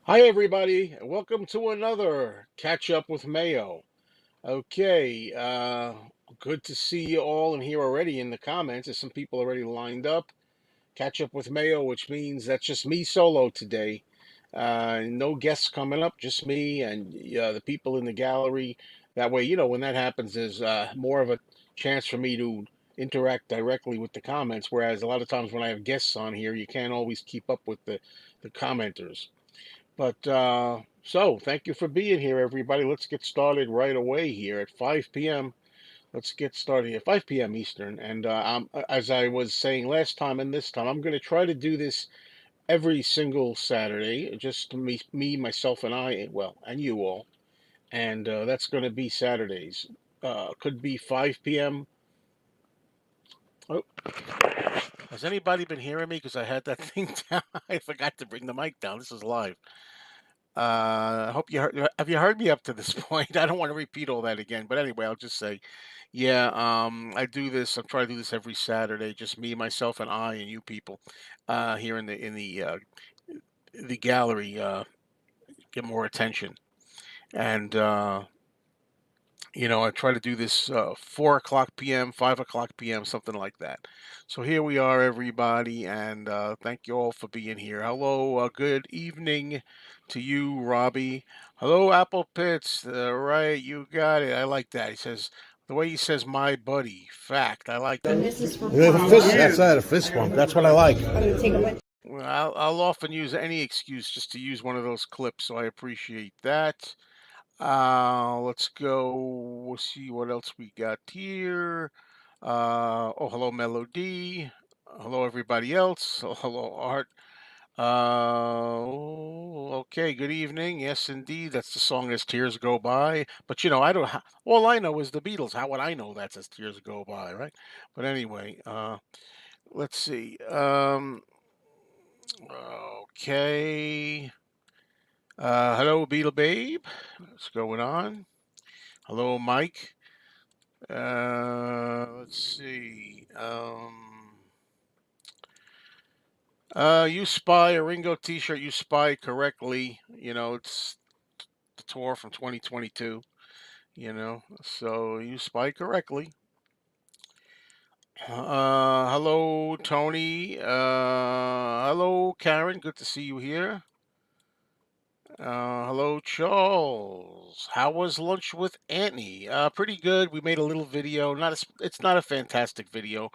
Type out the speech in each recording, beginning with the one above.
Hi, everybody. Welcome to another Catch Up with Mayo. Okay, good to see you all in here already in the comments. There's some people already lined up. Catch Up with Mayo, which means that's just me solo today. No guests coming up, just me and the people in the gallery. That way, when that happens, there's more of a chance for me to interact directly with the comments. Whereas a lot of times when I have guests on here, you can't always keep up with the commenters. But so thank you for being here, everybody. Let's get started right away here at 5 p.m. Let's get started at 5 p.m. Eastern. And as I was saying last time and this time, I'm going to try to do this every single Saturday, just me, myself, and I, well, and you all. And that's going to be Saturdays. Could be 5 p.m. Oh, has anybody been hearing me? Because I had that thing down. I forgot to bring the mic down. This is live. I hope you heard. Have you heard me up to this point? I don't want to repeat all that again, but anyway, I'll just say, yeah. I do this. I'm trying to do this every Saturday. Just me, myself, and I, and you people, here in the gallery, get more attention. And I try to do this 4 o'clock p.m., 5 o'clock p.m., something like that. So here we are, everybody, and thank you all for being here. Hello, good evening to you, Robbie. Hello, Apple Pits. Right, you got it. I like that. He says the way he says "my buddy." Fact, I like that. And this is for the fist. That's that, a fist bump. That's what I like. I'm gonna take a bunch. Well, I'll often use any excuse just to use one of those clips, so I appreciate that. Let's go. We'll see what else we got here. Oh, hello, Melody. Hello, everybody else. Oh, hello, Art. Okay, good evening. Yes, indeed. That's the song As Tears Go By. But, I don't, all I know is the Beatles. How would I know that's As Tears Go By, right? But anyway, let's see. Okay. Hello, Beetle Babe. What's going on? Hello, Mike. Let's see. You spy a Ringo T-shirt. You spy correctly. It's the tour from 2022. So you spy correctly. Hello, Tony. Hello, Karen. Good to see you here. Hello, Charles. How was lunch with Annie? Pretty good. We made a little video. It's not a fantastic video.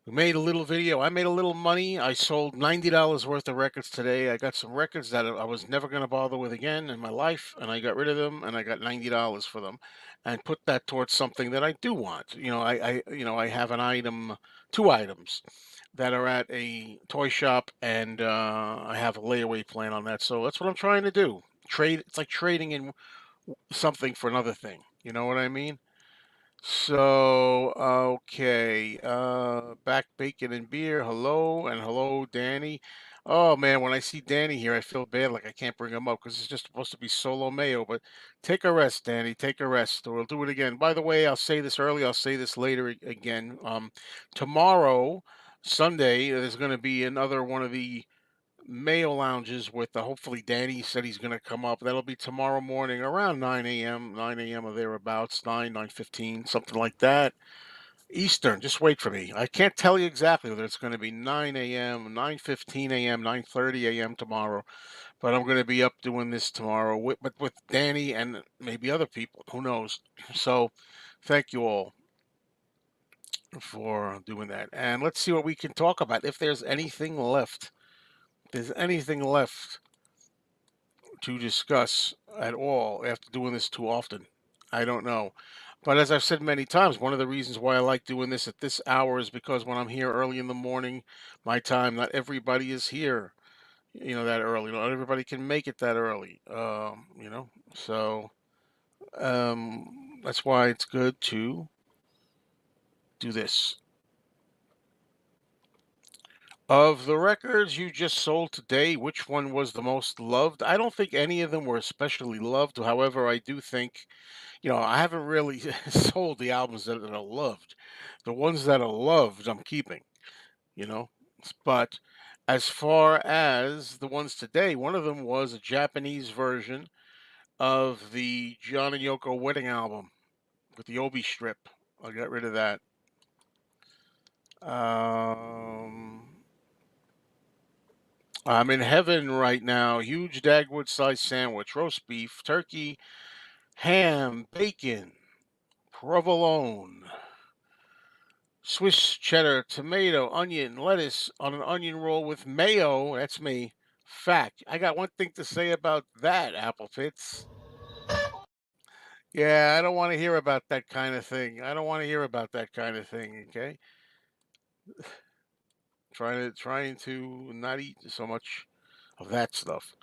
We made a little video. I made a little money. I sold $90 worth of records today. I got some records that I was never going to bother with again in my life, and I got rid of them, and I got $90 for them, and put that towards something that I do want. I have an item, two items that are at a toy shop, and I have a layaway plan on that. So that's what I'm trying to do. Trade. It's like trading in something for another thing. You know what I mean? So, okay, back bacon and beer. Hello and hello, Danny. Oh man, when I see Danny here, I feel bad like I can't bring him up because it's just supposed to be solo Mayo. But take a rest, Danny. Take a rest. We'll do it again. By the way, I'll say this early. I'll say this later again. Tomorrow, Sunday, there's going to be another one of the Mayo lounges with hopefully Danny said he's going to come up. That'll be tomorrow morning around 9 a.m., 9 a.m. or thereabouts, 9:15, something like that. Eastern. Just wait for me. I can't tell you exactly whether it's going to be 9 a.m., 9:15 a.m., 9:30 a.m. tomorrow, but I'm going to be up doing this tomorrow with Danny and maybe other people. Who knows? So thank you all for doing that. And let's see what we can talk about if there's anything left. If there's anything left to discuss at all after doing this too often. I don't know. But as I've said many times, one of the reasons why I like doing this at this hour is because when I'm here early in the morning, my time, not everybody is here, that early. Not everybody can make it that early, So that's why it's good to do this. Of the records you just sold today, which one was the most loved? I don't think any of them were especially loved. However, I do think I haven't really sold the albums that are loved. The ones that are loved, I'm keeping, you know. But As far as the ones today, one of them was a Japanese version of the John and Yoko wedding album with the Obi strip. I got rid of that. Um, I'm in heaven right now. Huge Dagwood sliced sandwich, roast beef, turkey, ham, bacon, provolone, Swiss cheddar, tomato, onion, lettuce on an onion roll with mayo. That's me. Fact. I got one thing to say about that, Apple Fitz. Yeah, I don't want to hear about that kind of thing. I don't want to hear about that kind of thing. Okay, trying to not eat so much of that stuff.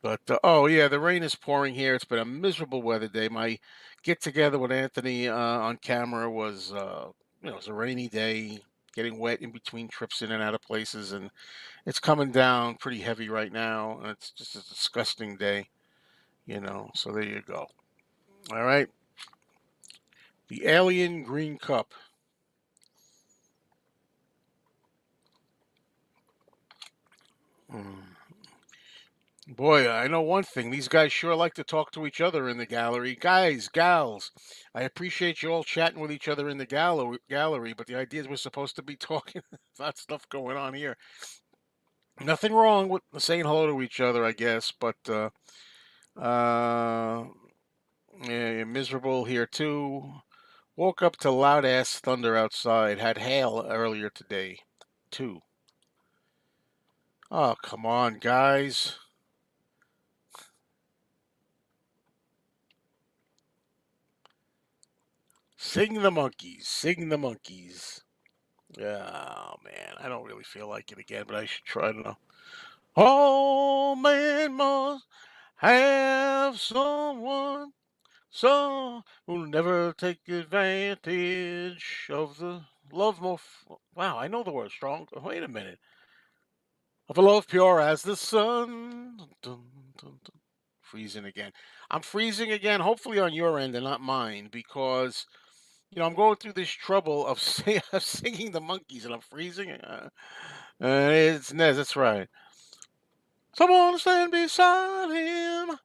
But oh yeah, the rain is pouring here. It's been a miserable weather day. My get together with Anthony on camera was it was a rainy day, getting wet in between trips in and out of places, and it's coming down pretty heavy right now. And it's just a disgusting day, So there you go. All right, the alien green cup. Mm. Boy, I know one thing. These guys sure like to talk to each other in the gallery. Guys, gals, I appreciate you all chatting with each other in the gallery, but the idea is we're supposed to be talking about stuff going on here. Nothing wrong with saying hello to each other, I guess, but uh, yeah, miserable here too. Woke up to loud ass thunder outside. Had hail earlier today, too. Oh, come on, guys. Sing the monkeys. Sing the monkeys. Oh man, I don't really feel like it again, but I should try to know. All man must have someone, some who'll never take advantage of the love more. Wow, I know the word strong. Wait a minute. Of a love pure as the sun. Dun, dun, dun, dun. Freezing again. I'm freezing again. Hopefully on your end and not mine, because I'm going through this trouble of, of singing the monkeys, and I'm freezing. It's Nez. That's right. Someone to stand beside him,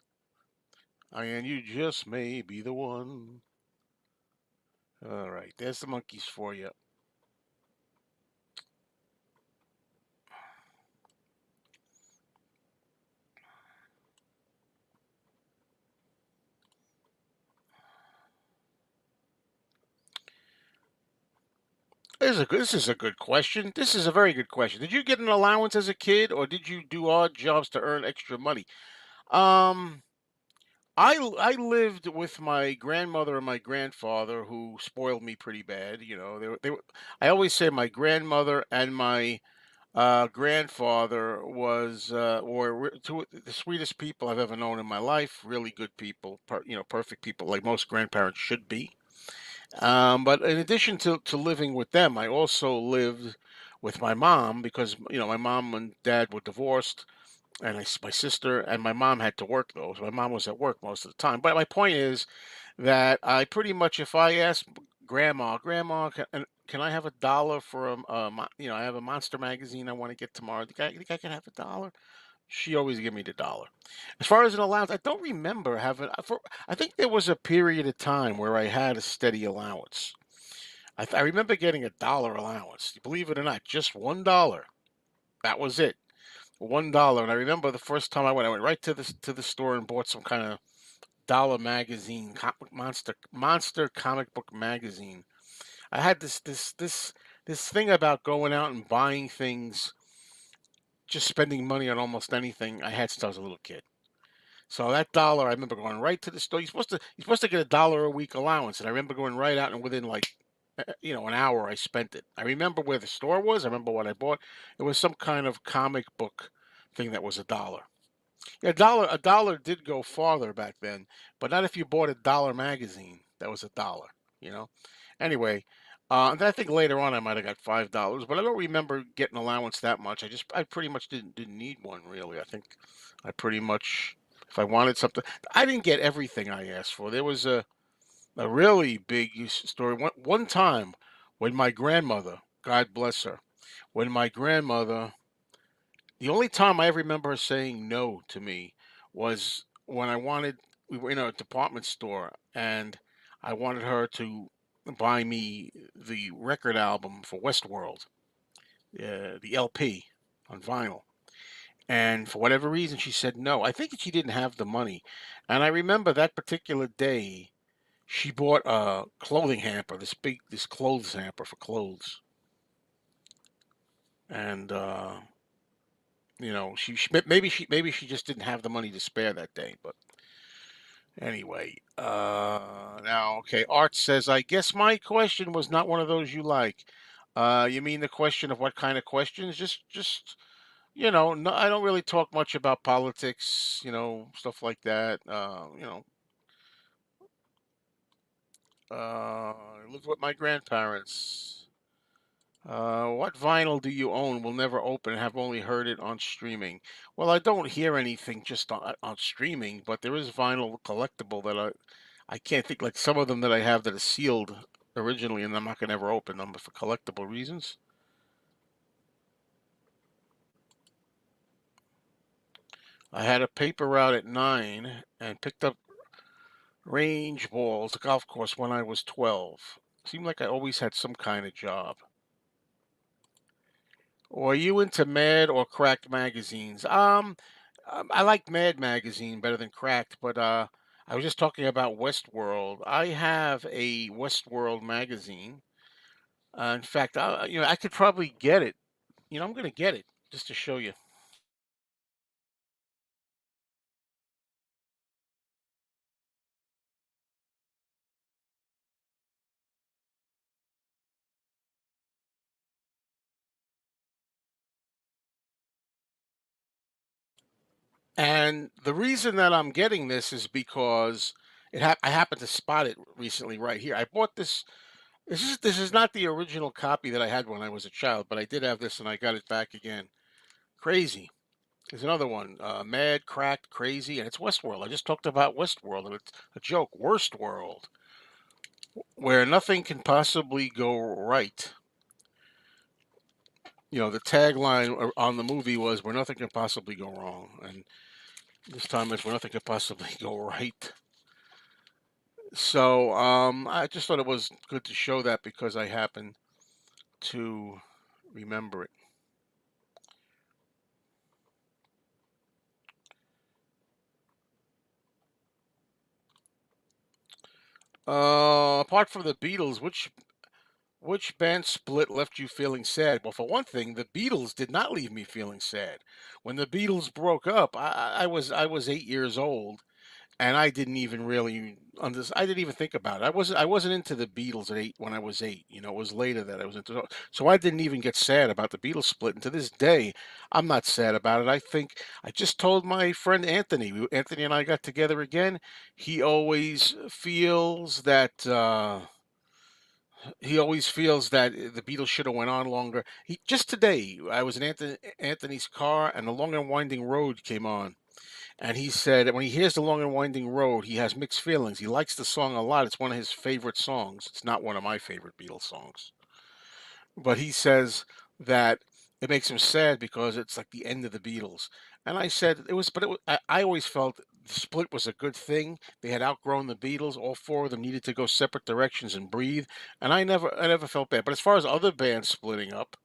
and you just may be the one. All right, there's the monkeys for you. This is a good question. This is a very good question. Did you get an allowance as a kid, or did you do odd jobs to earn extra money? Um, I lived with my grandmother and my grandfather, who spoiled me pretty bad. I always say my grandmother and my grandfather were two of the sweetest people I've ever known in my life. Really good people, perfect people, like most grandparents should be. But in addition to living with them, I also lived with my mom, because my mom and dad were divorced, and my sister and my mom had to work though. So my mom was at work most of the time. But my point is that I pretty much, if I ask Grandma, can I have $1 for I have a Monster magazine I want to get tomorrow. Think I can have $1? She always give me the dollar. As far as an allowance, I don't remember having. I think there was a period of time where I had a steady allowance. I remember getting $1 allowance. Believe it or not, just $1. That was it. $1. And I remember the first time I went right to the store and bought some kind of dollar magazine, monster comic book magazine. I had this thing about going out and buying things, just spending money on almost anything I had since I was a little kid. So that dollar, I remember going right to the store. You're supposed to get $1 a week allowance, and I remember going right out, and within like an hour, I spent it. I remember where the store was. I remember what I bought. It was some kind of comic book thing that was $1. Yeah, a dollar did go farther back then, but not if you bought a dollar magazine. That was $1. You know. Anyway, and then I think later on I might have got $5, but I don't remember getting allowance that much. I pretty much didn't need one really. I think I pretty much, if I wanted something, I didn't get everything I asked for. There was a really big story one time when my grandmother, God bless her, when my grandmother The only time I ever remember her saying no to me was when we were in a department store and I wanted her to buy me the record album for Westworld, the LP on vinyl. And for whatever reason, she said no. I think she didn't have the money. And I remember that particular day, she bought a clothing hamper, this clothes hamper for clothes. And maybe she just didn't have the money to spare that day. But anyway, now okay. Art says, I guess my question was not one of those you like. You mean the question of what kind of questions? Just no, I don't really talk much about politics, stuff like that. I lived with my grandparents. What vinyl do you own? Will never open. Have only heard it on streaming. Well, I don't hear anything just on streaming, but there is vinyl collectible that I can't think like some of them that I have that are sealed originally, and I'm not gonna ever open them for collectible reasons. I had a paper route at 9 and picked up range balls, a golf course when I was 12. Seemed like I always had some kind of job. Or are you into Mad or Cracked magazines? I like Mad magazine better than Cracked, but I was just talking about Westworld. I have a Westworld magazine. In fact, I could probably get it. I'm gonna get it just to show you. And the reason that I'm getting this is because I happened to spot it recently right here. I bought this. This is not the original copy that I had when I was a child, but I did have this and I got it back again. Crazy. There's another one, Mad, Cracked, Crazy, and it's Westworld. I just talked about Westworld, and it's a joke. Worst World, where nothing can possibly go right. The tagline on the movie was "Where nothing can possibly go wrong," and this time it's "Where nothing can possibly go right." So I just thought it was good to show that because I happen to remember it. Apart from the Beatles, which band split left you feeling sad? Well, for one thing, the Beatles did not leave me feeling sad. When the Beatles broke up, I was 8 years old, and I didn't even really I didn't even think about it. I wasn't into the Beatles at 8 when I was 8. It was later that I was into. So I didn't even get sad about the Beatles split. And to this day, I'm not sad about it. I think I just told my friend Anthony. Anthony and I got together again. He always feels that. He always feels that the Beatles should have went on longer. Just today, I was in Anthony's car, and the Long and Winding Road came on, and he said that when he hears the Long and Winding Road, he has mixed feelings. He likes the song a lot. It's one of his favorite songs. It's not one of my favorite Beatles songs, but he says that it makes him sad because it's like the end of the Beatles. And I said it was, but I always felt the split was a good thing. They had outgrown the Beatles. All four of them needed to go separate directions and breathe. And I never felt bad. But as far as other bands splitting up,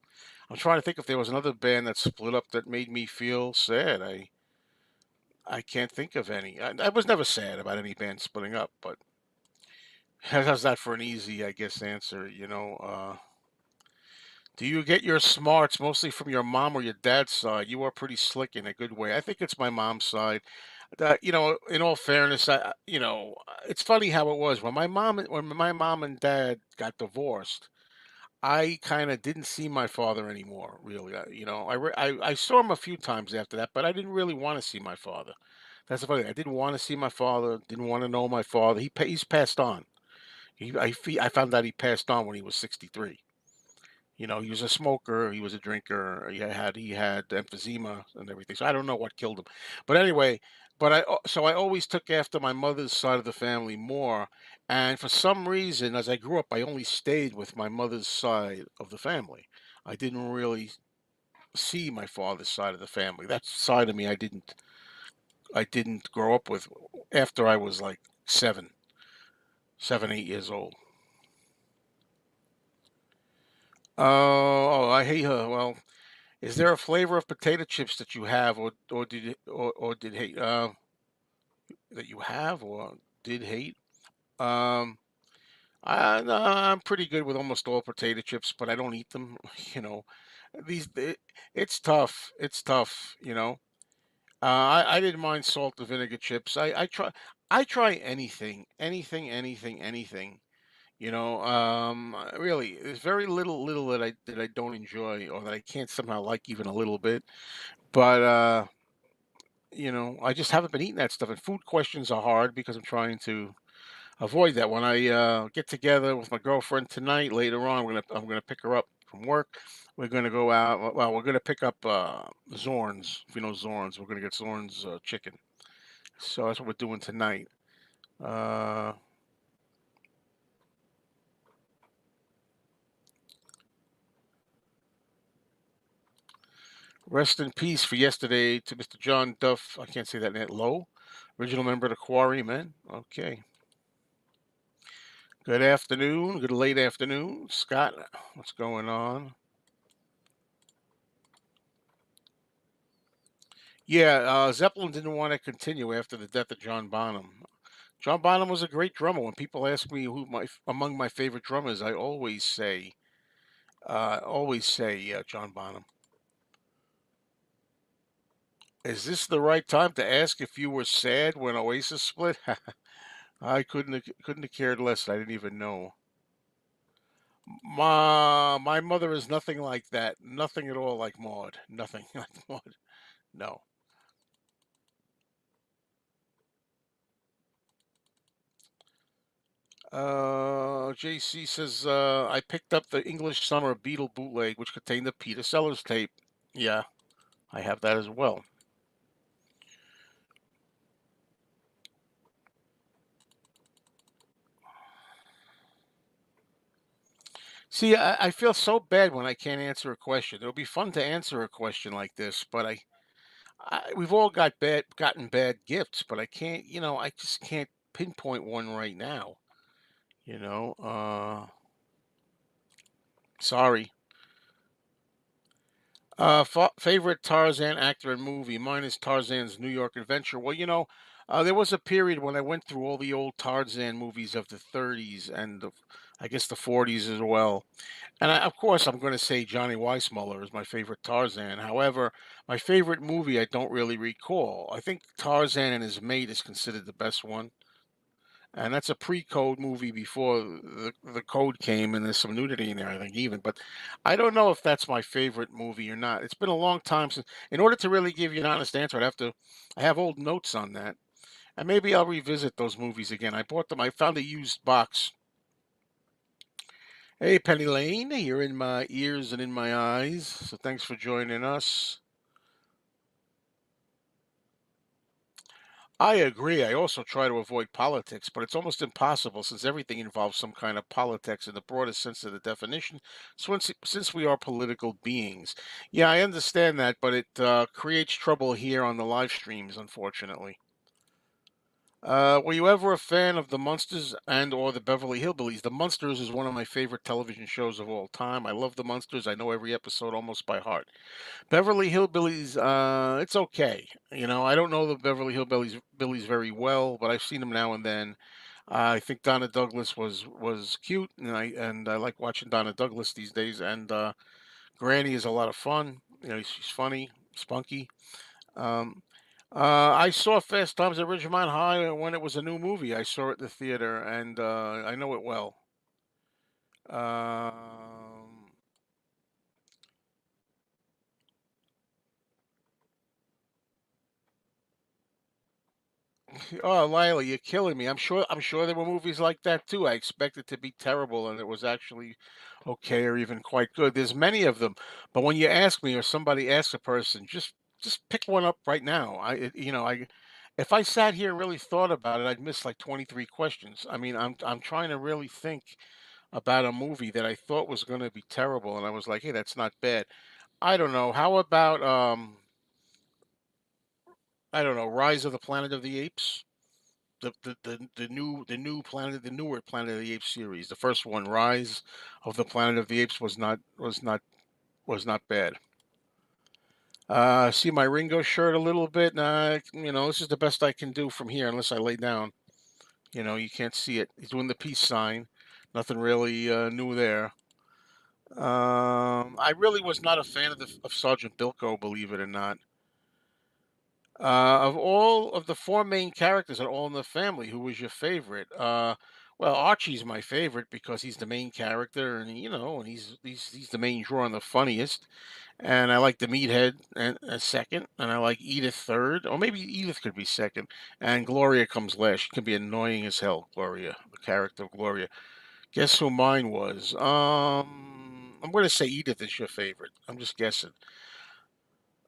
I'm trying to think if there was another band that split up that made me feel sad. I can't think of any. I was never sad about any band splitting up, but how's that for an easy, I guess, answer? Do you get your smarts mostly from your mom or your dad's side? You are pretty slick in a good way. I think it's my mom's side. In all fairness, it's funny how it was when my mom and dad got divorced. I kind of didn't see my father anymore. Really, I saw him a few times after that, but I didn't really want to see my father. That's the funny thing. I didn't want to see my father. Didn't want to know my father. He's passed on. I found out he passed on when he was 63. He was a smoker, he was a drinker, he had emphysema and everything. So I don't know what killed him. But anyway, so I always took after my mother's side of the family more. And for some reason, as I grew up, I only stayed with my mother's side of the family. I didn't really. see my father's side of the family. That side of me I didn't grow up with after I was like 7, 8 years old. Oh, I hate her. Well, is there a flavor of potato chips that you have, or did hate that you have or did hate? Um, no, I'm pretty good with almost all potato chips, but I don't eat them. You know, these it's tough. It's tough. I didn't mind salt and vinegar chips. I try anything. Really, there's very little that I don't enjoy or that I can't somehow like even a little bit. But I just haven't been eating that stuff. And food questions are hard because I'm trying to avoid that. When I get together with my girlfriend tonight, later on, I'm gonna pick her up from work. We're gonna go out. Well, we're gonna pick up Zorns. If you know Zorns, we're gonna get Zorns chicken. So that's what we're doing tonight. Uh, Rest in peace for yesterday to Mr. John Duff. I can't say that name. Low, original member of the Quarrymen. Okay. Good afternoon. Good late afternoon, Scott. What's going on? Yeah, Zeppelin didn't want to continue after the death of John Bonham. John Bonham was a great drummer. When people ask me who among my favorite drummers, I always say John Bonham. Is this the right time to ask if you were sad when Oasis split? I couldn't have cared less. I didn't even know. My mother is nothing like that. Nothing at all like Maud. Nothing like Maud. No. JC says I picked up the English Summer Beatle bootleg, which contained the Peter Sellers tape. Yeah, I have that as well. See, I feel so bad when I can't answer a question. It would be fun to answer a question like this, but we've all gotten bad gifts, but I can't. I just can't pinpoint one right now. You know, sorry. Favorite Tarzan actor and movie? Mine is Tarzan's New York Adventure. Well, there was a period when I went through all the old Tarzan movies of the 30s and I guess the 40s as well. And of course, I'm going to say Johnny Weissmuller is my favorite Tarzan. However, my favorite movie I don't really recall. I think Tarzan and His Mate is considered the best one. And that's a pre-code movie before the code came, and there's some nudity in there, I think, even. But I don't know if that's my favorite movie or not. It's been a long time since. In order to really give you an honest answer, I have old notes on that, and maybe I'll revisit those movies again. I bought them. I found a used box. Hey, Penny Lane, you're in my ears and in my eyes. So thanks for joining us. I agree. I also try to avoid politics, but it's almost impossible since everything involves some kind of politics in the broadest sense of the definition, since we are political beings. Yeah, I understand that, but it creates trouble here on the live streams, unfortunately. Were you ever a fan of the Munsters and or the Beverly Hillbillies? The Munsters is one of my favorite television shows of all time. I love the Munsters. I know every episode almost by heart. Beverly Hillbillies, it's okay. I don't know the Beverly Hillbillies Billies very well, but I've seen them now and then. I think Donna Douglas was cute, and I like watching Donna Douglas these days. And Granny is a lot of fun. She's funny, spunky. Um, I saw Fast Times at Ridgemont High when it was a new movie. I saw it at the theater, and I know it well. Um, Oh, Lila, you're killing me. I'm sure there were movies like that too. I expect it to be terrible and it was actually okay or even quite good. There's many of them. But when you ask me or somebody asks a person, just pick one up right now. I if I sat here and really thought about it, I'd miss like 23 questions. I mean, I'm trying to really think about a movie that I thought was going to be terrible and I was like, "Hey, that's not bad." I don't know. How about I don't know, Rise of the Planet of the Apes? The new Planet the newer Planet of the Apes series. The first one, Rise of the Planet of the Apes, was not bad. See my Ringo shirt a little bit. Nah, this is the best I can do from here, unless I lay down. You can't see it. He's doing the peace sign. Nothing really new there. I really was not a fan of Sergeant Bilko, believe it or not. Of all of the four main characters at All in the Family, who was your favorite? Well, Archie's my favorite because he's the main character, and and he's the main draw and the funniest. And I like the meathead and second, and I like Edith third, or maybe Edith could be second, and Gloria comes last. She can be annoying as hell, Gloria, the character of Gloria. Guess who mine was? I'm gonna say Edith is your favorite. I'm just guessing.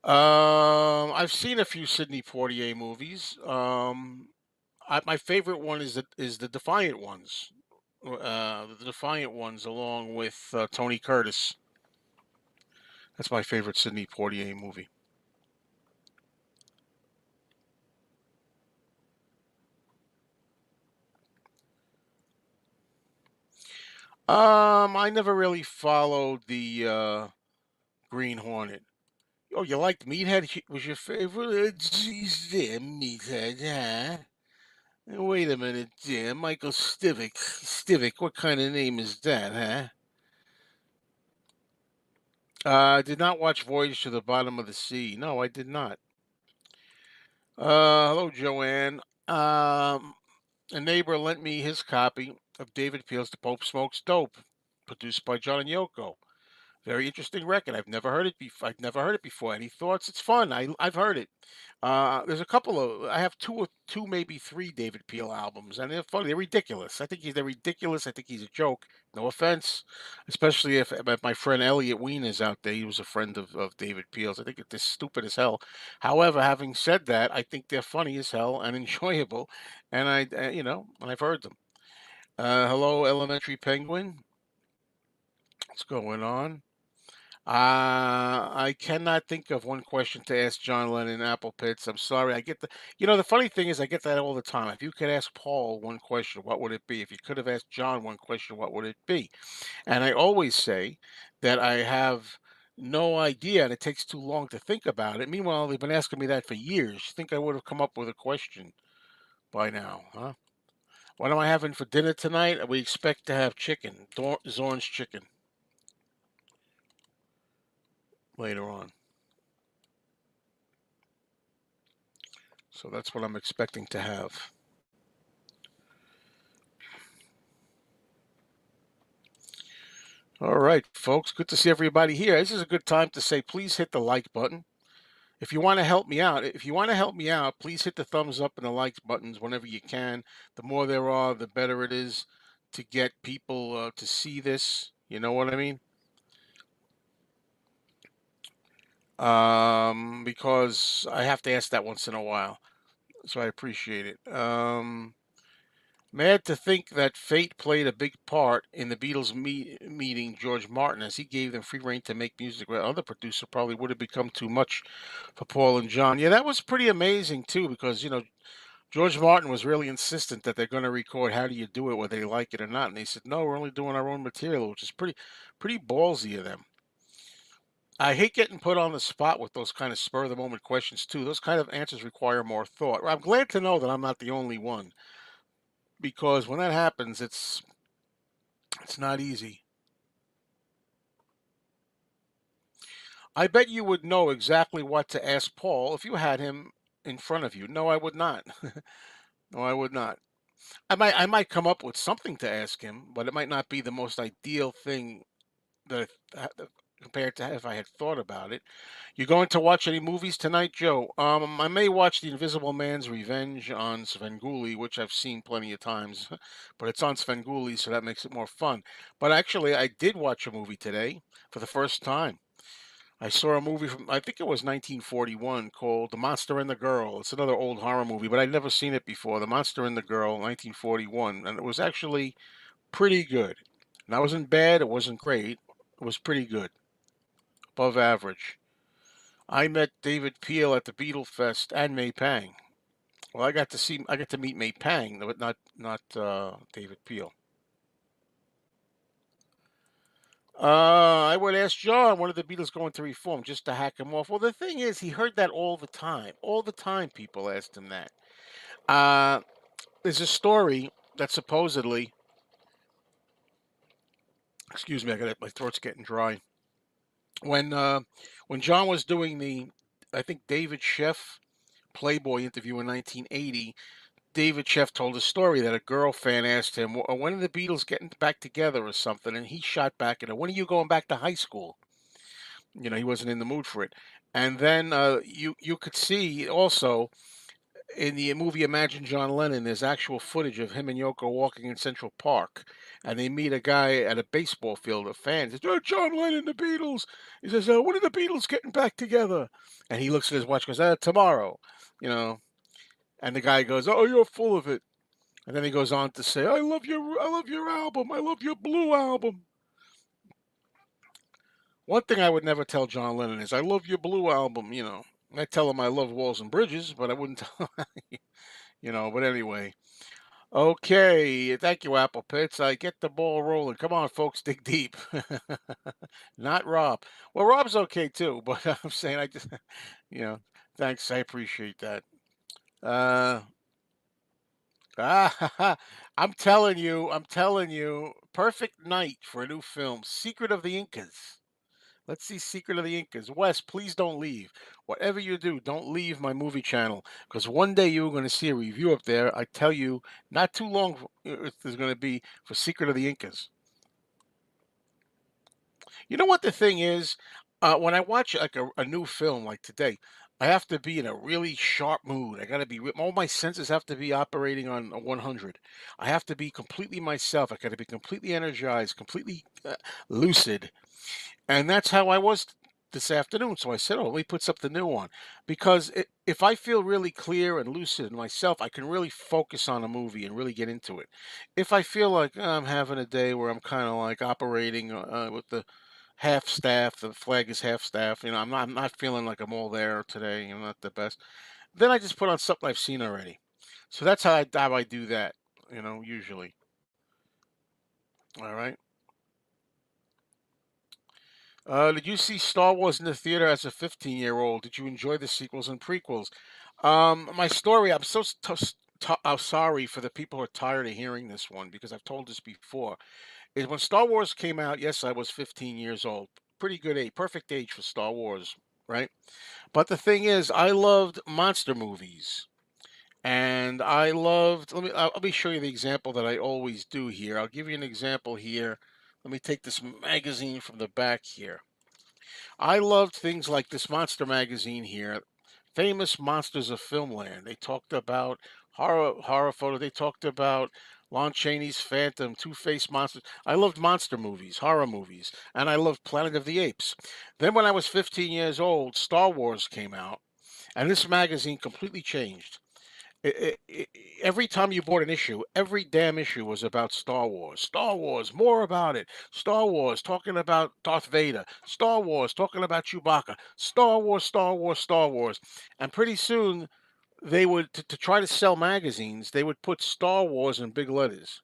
I've seen a few Sidney Poitier movies. My favorite one is the Defiant Ones. The Defiant Ones, along with Tony Curtis. That's my favorite Sidney Poitier movie. I never really followed the Green Hornet. Oh, you liked Meathead? Was your favorite? Geez, there, Meathead, huh? Wait a minute, dear. Michael Stivic. Stivic, what kind of name is that, huh? I did not watch Voyage to the Bottom of the Sea. No, I did not. Hello, Joanne. Um, a neighbor lent me his copy of David Peel's The Pope Smokes Dope, produced by John and Yoko. Very interesting record. I've never heard it before. I've never heard it before. Any thoughts? It's fun. I've heard it. There's a couple of. I have two, maybe three David Peel albums, and they're funny. They're ridiculous. They're ridiculous. I think he's a joke. No offense, especially if my friend Elliot Ween is out there. He was a friend of David Peel's. I think it's stupid as hell. However, having said that, I think they're funny as hell and enjoyable, and and I've heard them. Hello, Elementary Penguin. What's going on? I cannot think of one question to ask John Lennon Apple Pits. I'm sorry. The funny thing is I get that all the time. If you could ask Paul one question, what would it be? If you could have asked John one question, what would it be? And I always say that I have no idea and it takes too long to think about it. Meanwhile, they've been asking me that for years. You think I would have come up with a question by now, huh? What am I having for dinner tonight? We expect to have chicken, Zorn's chicken, later on. So that's what I'm expecting to have. All right, folks. Good to see everybody here. This is a good time to say, please hit the like button. If you want to help me out, please hit the thumbs up and the like buttons whenever you can. The more there are, the better it is to get people to see this. You know what I mean? Because I have to ask that once in a while, so I appreciate it. Mad to think that fate played a big part in the Beatles meeting George Martin, as he gave them free rein to make music where other producer probably would have become too much for Paul and John. Yeah, that was pretty amazing too, because George Martin was really insistent that they're going to record "How Do You Do It," whether they like it or not, and they said no, we're only doing our own material, which is pretty ballsy of them. I hate getting put on the spot with those kind of spur of the moment questions too. Those kind of answers require more thought. I'm glad to know that I'm not the only one, because when that happens, it's not easy. I bet you would know exactly what to ask Paul if you had him in front of you. No, I would not. No, I would not. I might come up with something to ask him, but it might not be the most ideal thing that compared to if I had thought about it. You going to watch any movies tonight, Joe? I may watch The Invisible Man's Revenge on Svengoolie, which I've seen plenty of times, but it's on Svengoolie, so that makes it more fun. But actually, I did watch a movie today for the first time. I saw a movie from I think it was 1941 called The Monster and the Girl. It's another old horror movie, but I'd never seen it before. The Monster and the Girl, 1941, and it was actually pretty good. And that wasn't bad. It wasn't great. It was pretty good. above average. I met David Peel at the Beatle Fest and May Pang. Well, I got to meet May Pang, but not David Peel. I would ask John, when are the Beatles going to reform, just to hack him off? Well, the thing is, he heard that all the time. All the time, people asked him that. Uh, there's a story that supposedly, excuse me, my throat's getting dry. When uh, when John was doing I think David Sheff Playboy interview in 1980, David Sheff told a story that a girl fan asked him, When are the Beatles getting back together or something?" And he shot back at her, "When are you going back to high school?" He wasn't in the mood for it. And then you could see also in the movie Imagine John Lennon, there's actual footage of him and Yoko walking in Central Park, and they meet a guy at a baseball field, a fan. He says, "Oh, John Lennon, the Beatles." He says, "When are the Beatles getting back together?" And he looks at his watch, goes, "Tomorrow." You know, and the guy goes, "Oh, you're full of it." And then he goes on to say, I love your album. I love your Blue album." One thing I would never tell John Lennon is, "I love your Blue album." I tell him I love Walls and Bridges, but I wouldn't tell But anyway. Okay, thank you, Apple Pits. I get the ball rolling. Come on, folks, dig deep. Not Rob. Well, Rob's okay too, but I'm saying you know, thanks. I appreciate that. Uh, I'm telling you, perfect night for a new film, Secret of the Incas. Let's see Secret of the Incas. Wes, please don't leave. Whatever you do, don't leave my movie channel because one day you're going to see a review up there. I tell you, not too long there's going to be for Secret of the Incas. You know what the thing is? When I watch like a new film like today, I have to be in a really sharp mood. I got to be, all my senses have to be operating on a 100. I have to be completely myself. I got to be completely energized, completely lucid. And that's how I was this afternoon. So I said, "Oh, let me put something new on." Because if I feel really clear and lucid in myself, I can really focus on a movie and really get into it. If I feel like I'm having a day where I'm kind of like operating with the half staff, the flag is half staff, I'm not feeling like I'm all there today, not the best, then I just put on something I've seen already. So that's how I do that, usually. All right. Did you see Star Wars in the theater as a 15-year-old? Did you enjoy the sequels and prequels? My story, I'm sorry for the people who are tired of hearing this one because I've told this before. Is when Star Wars came out, yes, I was 15 years old. Pretty good age, perfect age for Star Wars, right? But the thing is, I loved monster movies. And I loved, let me show you the example that I always do here. I'll give you an example here. Let me take this magazine from the back here. I loved things like this monster magazine here, Famous Monsters of Filmland. They talked about horror photo. They talked about Lon Chaney's Phantom, Two-Faced Monsters. I loved monster movies, horror movies, and I loved Planet of the Apes. Then when I was 15 years old, Star Wars came out, and this magazine completely changed. Every time you bought an issue, every damn issue was about Star Wars. Star Wars, more about it. Star Wars, talking about Darth Vader. Star Wars, talking about Chewbacca. Star Wars, Star Wars, Star Wars. And pretty soon, they would, to try to sell magazines, they would put Star Wars in big letters.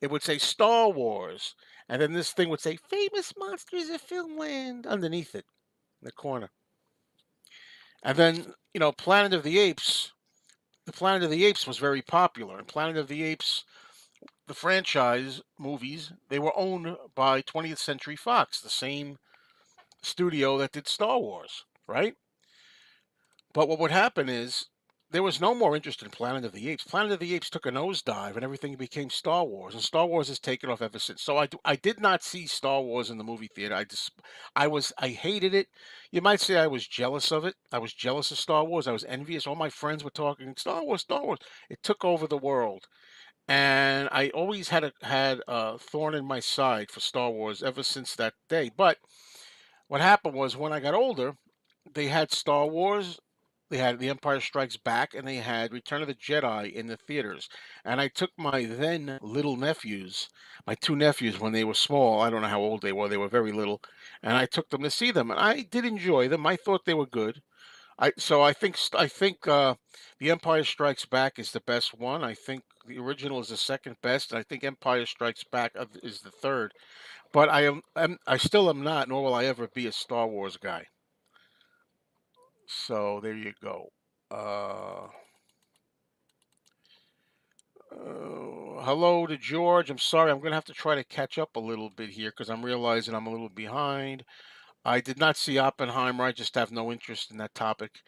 It would say Star Wars. And then this thing would say Famous Monsters of Filmland underneath it in the corner. And then, Planet of the Apes. The Planet of the Apes was very popular. And Planet of the Apes, the franchise movies, they were owned by 20th Century Fox, the same studio that did Star Wars, right? But what would happen is there was no more interest in Planet of the Apes. Planet of the Apes took a nosedive and everything became Star Wars, and Star Wars has taken off ever since. So I did not see Star Wars in the movie theater. I hated it. You might say I was jealous of it. I was jealous of Star Wars. I was envious. All my friends were talking Star Wars, Star Wars. It took over the world. And I always had a thorn in my side for Star Wars ever since that day. But what happened was when I got older, they had Star Wars. They had The Empire Strikes Back and they had Return of the Jedi in the theaters. And I took my then little nephews, my 2 nephews when they were small, I don't know how old they were very little, and I took them to see them, and I did enjoy them. I thought they were good. I think The Empire Strikes Back is the best one. I think the original is the second best, and I think Empire Strikes Back is the third. But I still am not, nor will I ever be a Star Wars guy. So there you go. Uh, Hello to George. I'm sorry, I'm gonna have to try to catch up a little bit here because I'm realizing I'm a little behind. I did not see Oppenheimer. I just have no interest in that topic.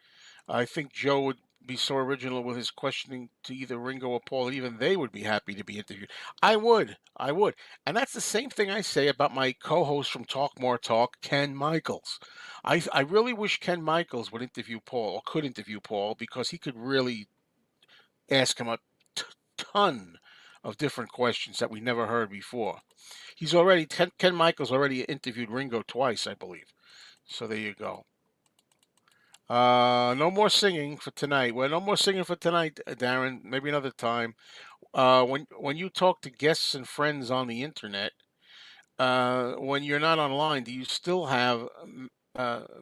I think Joe would be so original with his questioning to either Ringo or Paul. Even they would be happy to be interviewed. I would, and that's the same thing I say about my co-host from Talk More Talk, Ken Michaels. I really wish Ken Michaels would interview Paul or could interview Paul because he could really ask him a t- ton of different questions that we never heard before. Ken Michaels already interviewed Ringo twice, I believe. So there you go. No more singing for tonight. Well, no more singing for tonight, Darren. Maybe another time. When you talk to guests and friends on the internet, when you're not online, do you still have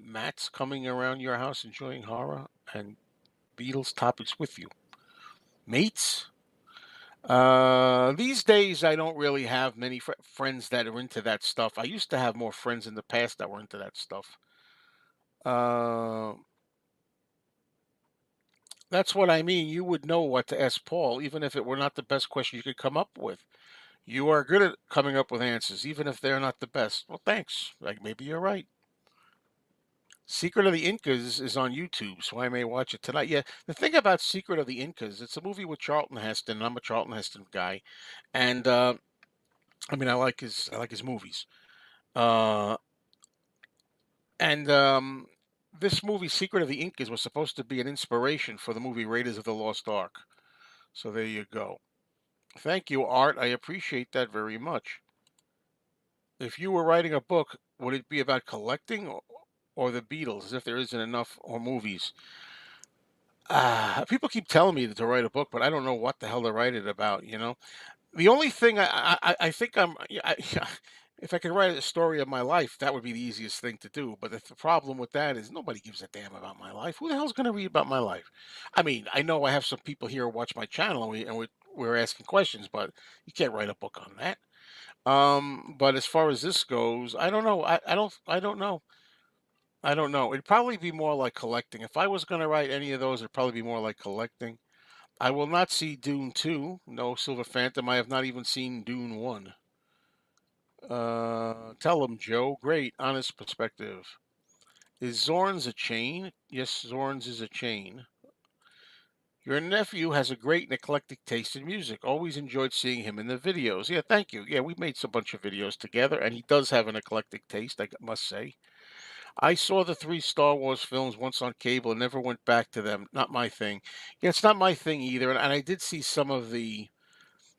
mats coming around your house enjoying horror and Beatles topics with you? Mates? These days, I don't really have many friends that are into that stuff. I used to have more friends in the past that were into that stuff. Uh, that's what I mean. You would know what to ask Paul, even if it were not the best question you could come up with. You are good at coming up with answers, even if they're not the best. Well, thanks. Like maybe you're right. Secret of the Incas is on YouTube, so I may watch it tonight. Yeah, the thing about Secret of the Incas, it's a movie with Charlton Heston, and I'm a Charlton Heston guy, and I mean I like his movies. Uh, and This movie, Secret of the Incas, was supposed to be an inspiration for the movie Raiders of the Lost Ark. So there you go. Thank you, Art. I appreciate that very much. If you were writing a book, would it be about collecting or the Beatles, as if there isn't enough, or movies? People keep telling me to write a book, but I don't know what the hell to write it about. The only thing I think yeah, if I could write a story of my life, that would be the easiest thing to do. But the problem with that is nobody gives a damn about my life. Who the hell's going to read about my life? I mean, I know I have some people here who watch my channel we're asking questions, but you can't write a book on that. But as far as this goes, I don't know. I don't know. I don't know. It'd probably be more like collecting. If I was going to write any of those, it'd probably be more like collecting. I will not see Dune 2. No Silver Phantom. I have not even seen Dune 1. Tell him, Joe. Great, honest perspective. Is Zorn's a chain? Yes, Zorn's is a chain. Your nephew has a great and eclectic taste in music. Always enjoyed seeing him in the videos. Yeah, thank you. Yeah, we made a bunch of videos together, and he does have an eclectic taste, I must say. I saw the 3 Star Wars films once on cable and never went back to them. Not my thing. Yeah, it's not my thing either. And I did see some of the.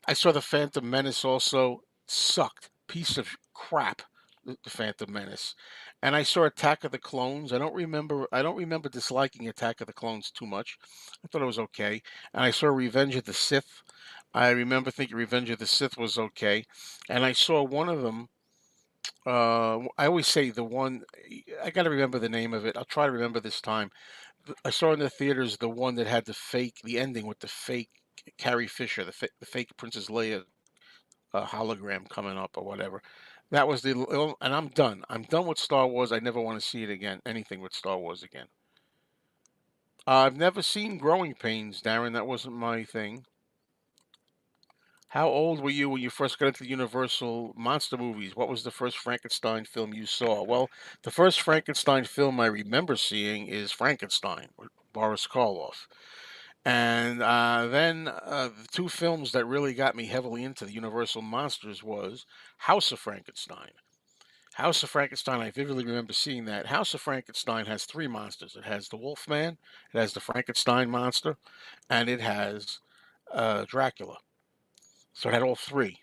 I saw the Phantom Menace also. Sucked. Piece of crap. The Phantom Menace. And I saw Attack of the Clones. I don't remember disliking Attack of the Clones too much. I thought it was okay. And I saw Revenge of the Sith. I remember thinking Revenge of the Sith was okay. And I saw one of them. I always say the one. I got to remember the name of it. I'll try to remember this time. I saw in the theaters the one that had the ending with the fake Carrie Fisher, the fake Princess Leia hologram coming up or whatever. That was and I'm done. I'm done with Star Wars. I never want to see it again. Anything with Star Wars again. I've never seen Growing Pains, Darren. That wasn't my thing. How old were you when you first got into the Universal monster movies? What was the first Frankenstein film you saw? Well, the first Frankenstein film I remember seeing is Frankenstein with Boris Karloff. And then the 2 films that really got me heavily into the Universal monsters was House of Frankenstein. House of Frankenstein, I vividly remember seeing that. House of Frankenstein has 3 monsters. It has the Wolfman, it has the Frankenstein monster, and it has Dracula. So it had all 3.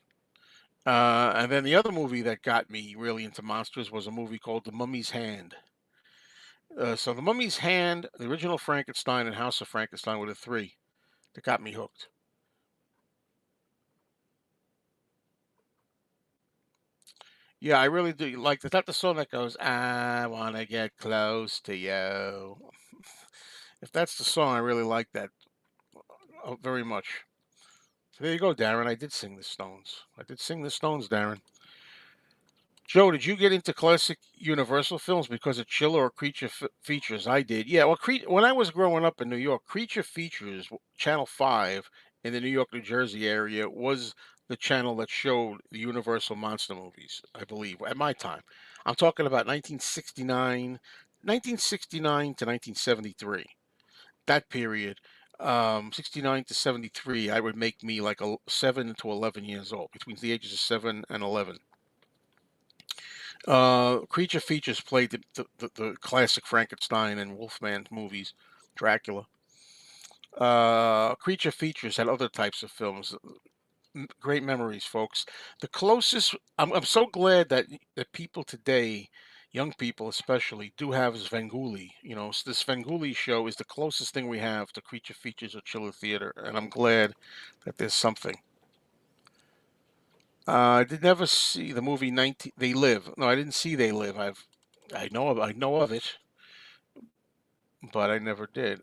And then the other movie that got me really into monsters was a movie called The Mummy's Hand. So The Mummy's Hand, the original Frankenstein, and House of Frankenstein were the three that got me hooked. Yeah, I really do like. Is that the song that goes, "I wanna get close to you"? If that's the song, I really like that very much. So there you go, Darren. I did sing the Stones. I did sing the Stones, Darren. Joe, did you get into classic Universal films because of Chiller or Creature Features? I did. Yeah, well, when I was growing up in New York, Creature Features, Channel 5 in the New York, New Jersey area was the channel that showed the Universal monster movies, I believe, at my time. I'm talking about 1969 to 1973. That period, 69 to 73, I would make me like 7 to 11 years old, between the ages of 7 and 11. Creature Features played the classic Frankenstein and Wolfman movies, Dracula. Creature Features had other types of films. Great memories, folks. The closest I'm so glad that people today, young people especially, do have Svengoolie. This Svengoolie show is the closest thing we have to Creature Features or Chiller Theater, and I'm glad that there's something. I did never see the movie 19 They Live. No, I didn't see They Live. I know of it, but I never did.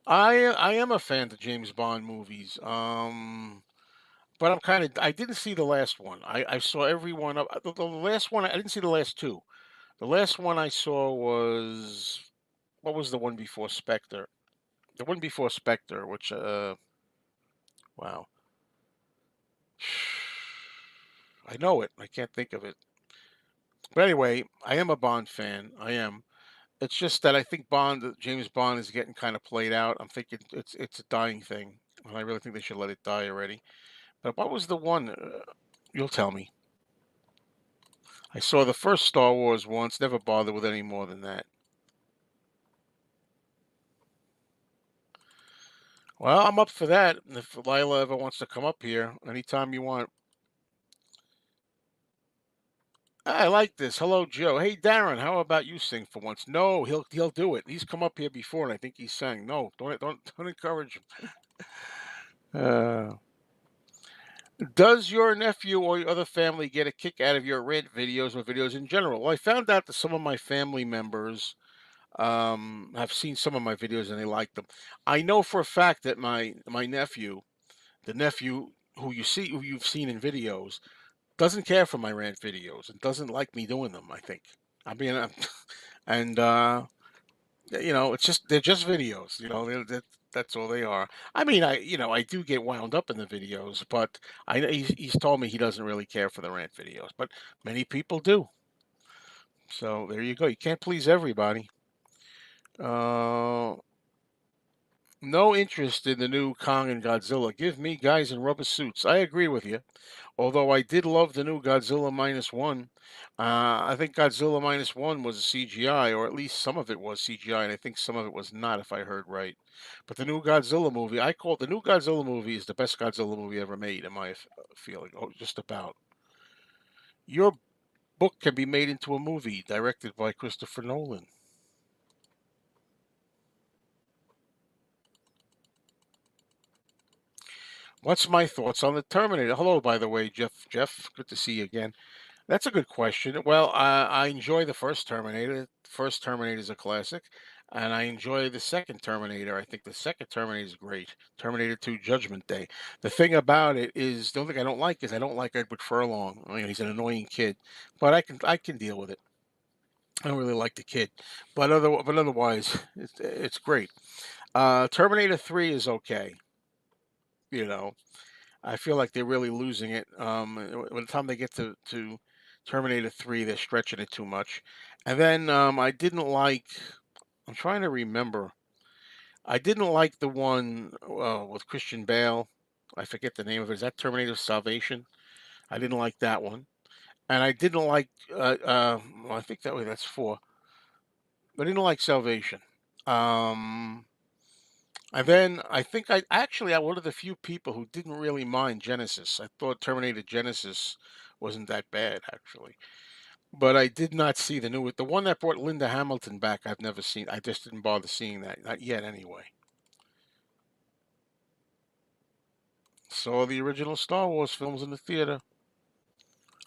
I am a fan of James Bond movies. But I didn't see the last one. I saw every one of the last one. I didn't see the last two. The last one I saw was, what was the one before Spectre? The one before Spectre, which wow, I know it. I can't think of it. But anyway, I am a Bond fan. I am. It's just that I think James Bond is getting kind of played out. I'm thinking it's a dying thing, and I really think they should let it die already. But what was the one? You'll tell me. I saw the first Star Wars once. Never bothered with any more than that. Well, I'm up for that. If Lila ever wants to come up here, anytime you want. I like this. Hello, Joe. Hey, Darren. How about you sing for once? No, he'll do it. He's come up here before, and I think he sang. No, don't encourage him. Does your nephew or your other family get a kick out of your rant videos or videos in general? Well, I found out that some of my family members have seen some of my videos and they like them. I know for a fact that my nephew, the nephew who you've seen in videos, doesn't care for my rant videos and doesn't like me doing them. I think. I mean, and it's just they're just videos. That's all they are. I mean, I do get wound up in the videos, but I know he's told me he doesn't really care for the rant videos, but many people do. So there you go. You can't please everybody. Uh, no interest in the new Kong and Godzilla. Give me guys in rubber suits. I agree with you. Although I did love the new Godzilla minus one. I think Godzilla minus one was a CGI, or at least some of it was CGI, and I think some of it was not, if I heard right. But the new Godzilla movie, I call it the new Godzilla movie is the best Godzilla movie ever made, in my feeling. Oh, just about. Your book can be made into a movie directed by Christopher Nolan. What's my thoughts on the Terminator? Hello, by the way, Jeff. Jeff, good to see you again. That's a good question. Well, I enjoy the first Terminator. The first Terminator is a classic, and I enjoy the second Terminator. I think the second Terminator is great. Terminator 2 Judgment Day. The thing about it is, the only thing I don't like is I don't like Edward Furlong. I mean, he's an annoying kid, but I can deal with it. I don't really like the kid, but otherwise, it's great. Terminator 3 is okay. You know, I feel like they're really losing it. By the time they get to Terminator 3, they're stretching it too much. And then I didn't like. I'm trying to remember. I didn't like the one with Christian Bale. I forget the name of it. Is that Terminator Salvation? I didn't like that one, and I didn't like. Well, I think that way. That's four. I didn't like Salvation. Um, And then I think I'm one of the few people who didn't really mind Genesis. I thought Terminator Genesis wasn't that bad actually. but I did not see the new. The one that brought Linda Hamilton back, I've never seen. I just didn't bother seeing that, not yet, anyway. Saw the original Star Wars films in the theater.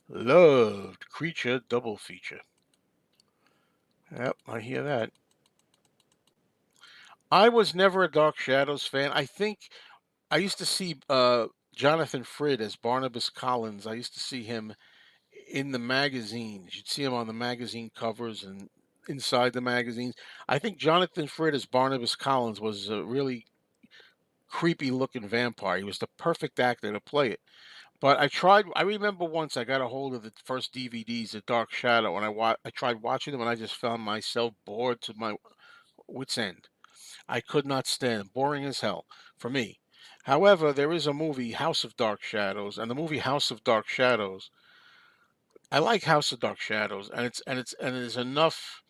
Loved Creature double feature. Yep, I hear that. I was never a Dark Shadows fan. I think I used to see Jonathan Frid as Barnabas Collins. I used to see him in the magazines. You'd see him on the magazine covers and inside the magazines. I think Jonathan Frid as Barnabas Collins was a really creepy looking vampire. He was the perfect actor to play it. But I tried. I remember once I got a hold of the first DVDs of Dark Shadow, and I tried watching them, and I just found myself bored to my wits' end. I could not stand it. Boring as hell for me. However, there is a movie, House of Dark Shadows, and the movie House of Dark Shadows. I like House of Dark Shadows, and there's enough.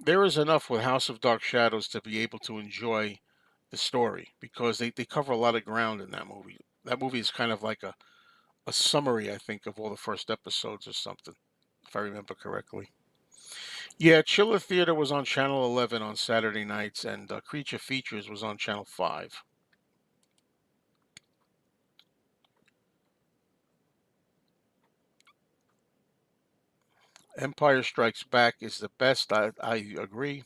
There is enough with House of Dark Shadows to be able to enjoy the story because they cover a lot of ground in that movie. That movie is kind of like a summary, I think, of all the first episodes or something, if I remember correctly. Yeah, Chiller Theater was on Channel 11 on Saturday nights, and Creature Features was on Channel 5. Empire Strikes Back is the best. I agree.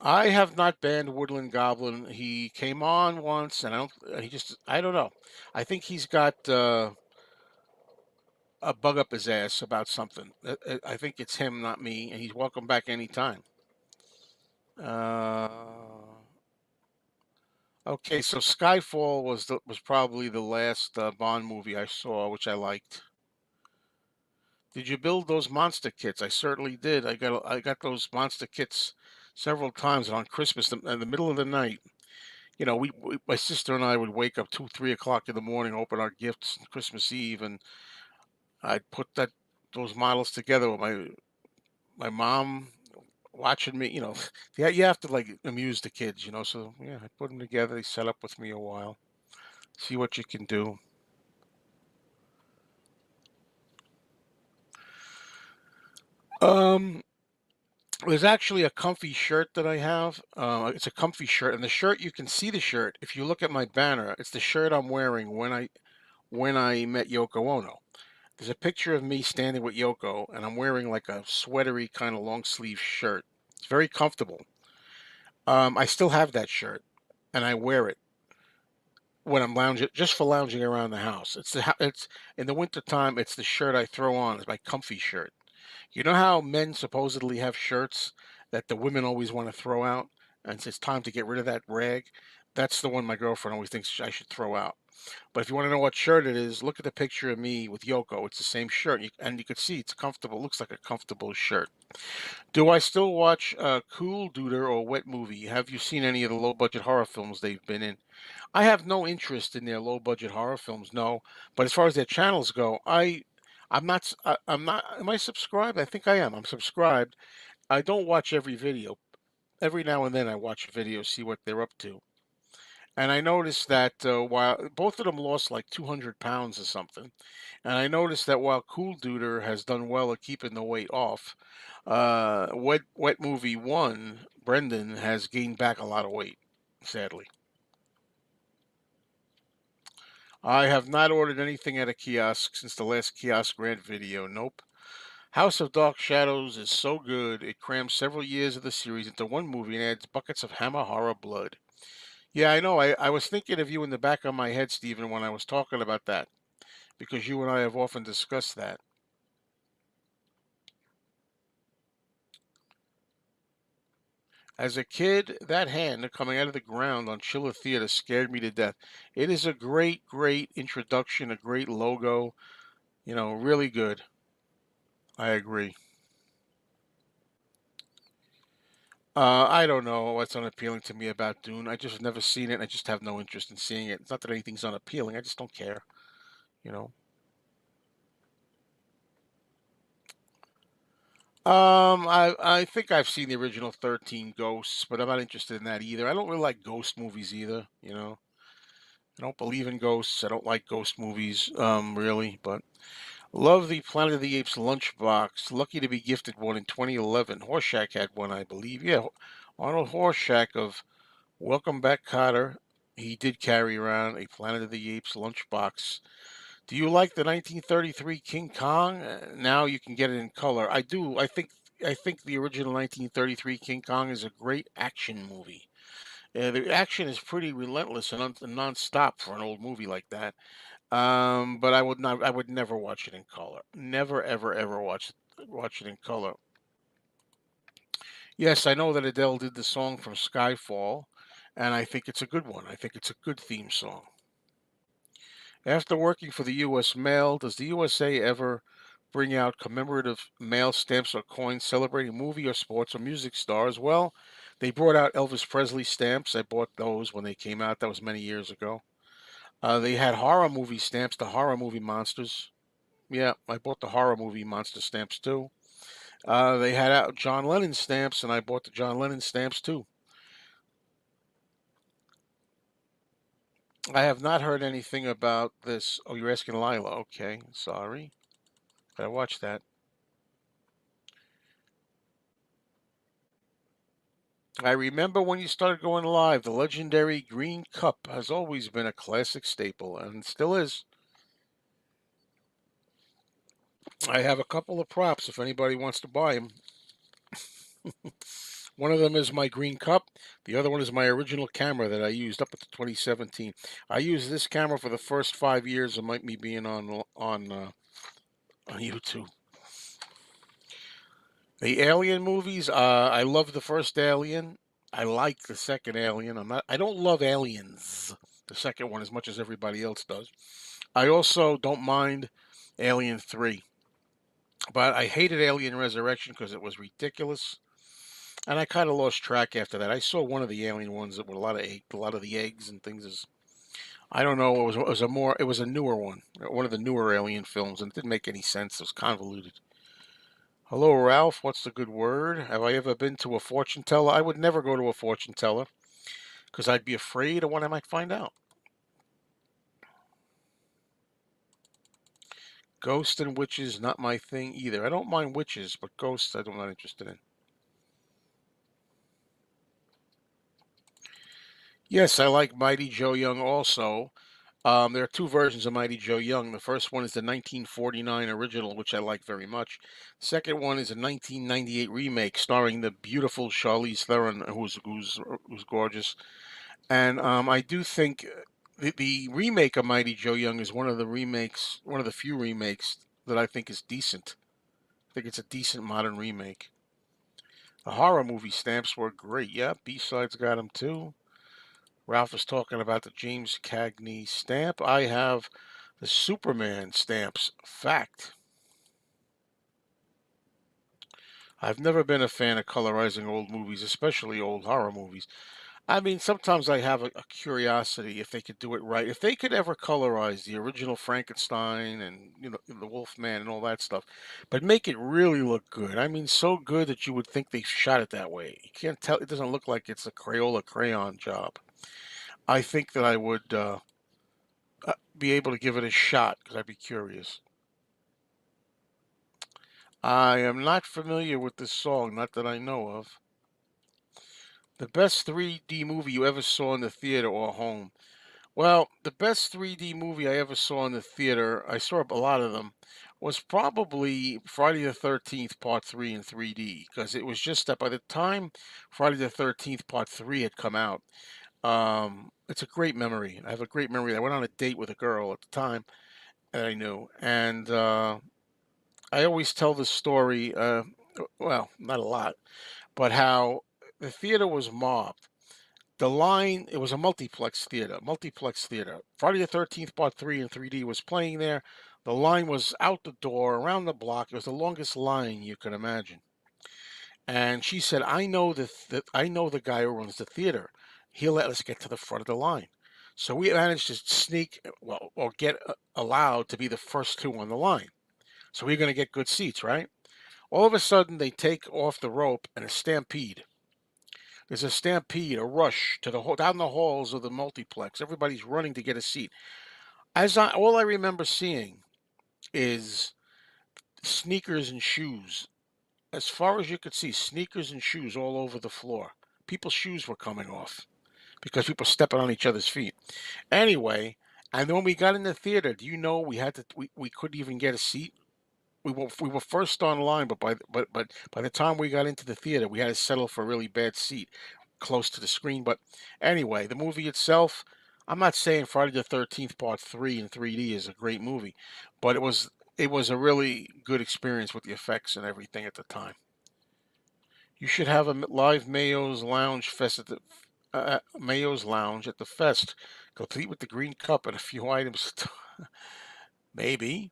I have not banned Woodland Goblin. He came on once, and I don't. He just. I don't know. I think he's got a bug up his ass about something. I think it's him, not me, and he's welcome back anytime. Uh, okay, so Skyfall was probably the last Bond movie I saw, which I liked. Did you build those monster kits? I certainly did. I got those monster kits several times, and on Christmas, in the middle of the night, my sister and I would wake up 2, 3 o'clock in the morning, open our gifts on Christmas Eve, and I'd put those models together with my mom watching me. Yeah, you have to like amuse the kids. So yeah, I put them together. They set up with me a while, see what you can do. Um, there's actually a comfy shirt that I have. It's a comfy shirt, and the shirt you can see the shirt if you look at my banner. It's the shirt I'm wearing when I met Yoko Ono. There's a picture of me standing with Yoko, and I'm wearing like a sweatery kind of long sleeve shirt. It's very comfortable. I still have that shirt, and I wear it when I'm lounging, just for lounging around the house. It's in the winter time. It's the shirt I throw on. It's my comfy shirt. You know how men supposedly have shirts that the women always want to throw out, and it's time to get rid of that rag. That's the one my girlfriend always thinks I should throw out. But if you want to know what shirt it is, look at the picture of me with Yoko. It's the same shirt, and you can see it's comfortable. It looks like a comfortable shirt. Do I still watch Cool Duder or Wet Movie? Have you seen any of the low budget horror films they've been in? I have no interest in their low budget horror films, no. But as far as their channels go, I'm not. I'm not. Am I subscribed? I think I am. I'm subscribed. I don't watch every video. Every now and then I watch a video, see what they're up to. And I noticed that while both of them lost like 200 pounds or something, and I noticed that while Cool Duder has done well at keeping the weight off, Wet Movie One, Brendan has gained back a lot of weight, sadly. I have not ordered anything at a kiosk since the last kiosk rant video. Nope. House of Dark Shadows is so good, it crams several years of the series into one movie and adds buckets of Hammer horror blood. Yeah, I know. I was thinking of you in the back of my head, Stephen, when I was talking about that, because you and I have often discussed that. As a kid, that hand coming out of the ground on Chiller Theater scared me to death. It is a great, great introduction, a great logo, really good. I agree. I don't know what's unappealing to me about Dune. I just have never seen it. And I just have no interest in seeing it. It's not that anything's unappealing. I just don't care. You know. I think I've seen the original 13 Ghosts, but I'm not interested in that either. I don't really like ghost movies either. I don't believe in ghosts. I don't like ghost movies, really. But Love the Planet of the Apes lunchbox. Lucky to be gifted one in 2011. Horshack had one, I believe. Yeah, Arnold Horshack of Welcome Back, Cotter. He did carry around a Planet of the Apes lunchbox. Do you like the 1933 King Kong? Now you can get it in color. I do. I think the original 1933 King Kong is a great action movie. The action is pretty relentless and non-stop for an old movie like that. But I would not. I would never watch it in color. Never, ever, ever watch it in color. Yes, I know that Adele did the song from Skyfall, and I think it's a good one. I think it's a good theme song. After working for the U.S. Mail, does the USA ever bring out commemorative mail stamps or coins celebrating movie or sports or music stars? Well, they brought out Elvis Presley stamps. I bought those when they came out. That was many years ago. They had horror movie stamps, the horror movie monsters. Yeah, I bought the horror movie monster stamps too. They had out John Lennon stamps, and I bought the John Lennon stamps too. I have not heard anything about this. Oh, you're asking Lila. Okay, sorry. Gotta watch that. I remember when you started going live, the legendary Green Cup has always been a classic staple and still is. I have a couple of props if anybody wants to buy them. One of them is my Green Cup. The other one is my original camera that I used up to 2017. I used this camera for the first 5 years of me being on YouTube. The Alien movies, I love the first Alien. I like the second Alien. I don't love Aliens, the second one, as much as everybody else does. I also don't mind Alien 3, but I hated Alien Resurrection because it was ridiculous, and I kind of lost track after that. I saw one of the Alien ones that with a lot of the eggs and things. Is I don't know. It was a newer one of the newer Alien films, and it didn't make any sense. It was convoluted. Hello, Ralph. What's the good word? Have I ever been to a fortune teller? I would never go to a fortune teller because I'd be afraid of what I might find out. Ghosts and witches, not my thing either. I don't mind witches, but ghosts, I'm not interested in. Yes, I like Mighty Joe Young also. There are two versions of Mighty Joe Young. The first one is the 1949 original, which I like very much. The second one is a 1998 remake starring the beautiful Charlize Theron, who's gorgeous. And I do think the remake of Mighty Joe Young is one of the few remakes that I think is decent. I think it's a decent modern remake. The horror movie stamps were great. Yeah, B-sides got them too. Ralph is talking about the James Cagney stamp. I have the Superman stamps. Fact. I've never been a fan of colorizing old movies, especially old horror movies. I mean, sometimes I have a curiosity if they could do it right. If they could ever colorize the original Frankenstein and the Wolfman and all that stuff, but make it really look good. I mean, so good that you would think they shot it that way. You can't tell. It doesn't look like it's a Crayola crayon job. I think that I would be able to give it a shot because I'd be curious. I am not familiar with this song, not that I know of. The best 3D movie you ever saw in the theater or home? Well, the best 3D movie I ever saw in the theater, I saw a lot of them, was probably Friday the 13th Part 3 in 3D because it was just that by the time Friday the 13th Part 3 had come out, it's a great memory. I have a great memory. I went on a date with a girl at the time that I knew, and I always tell the story, well, not a lot, but how the theater was mobbed. The line, it was a multiplex theater. Friday the 13th Part 3 in 3D was playing there. The line was out the door, around the block. It was the longest line you could imagine. And she said, I know the guy who runs the theater. He'll let us get to the front of the line. So we managed to sneak, well, or get allowed to be the first two on the line. So we're going to get good seats, right? All of a sudden, they take off the rope and a stampede. There's a stampede, a rush to down the halls of the multiplex. Everybody's running to get a seat. All I remember seeing is sneakers and shoes. As far as you could see, sneakers and shoes all over the floor. People's shoes were coming off because people stepping on each other's feet. Anyway, and then when we got in the theater, do you know we couldn't even get a seat? We were first online, but by the time we got into the theater, we had to settle for a really bad seat close to the screen. But anyway, the movie itself, I'm not saying Friday the 13th Part 3 in 3D is a great movie, but it was a really good experience with the effects and everything at the time. You should have a live Mayo's Lounge at the fest, complete with the green cup and a few items. Maybe.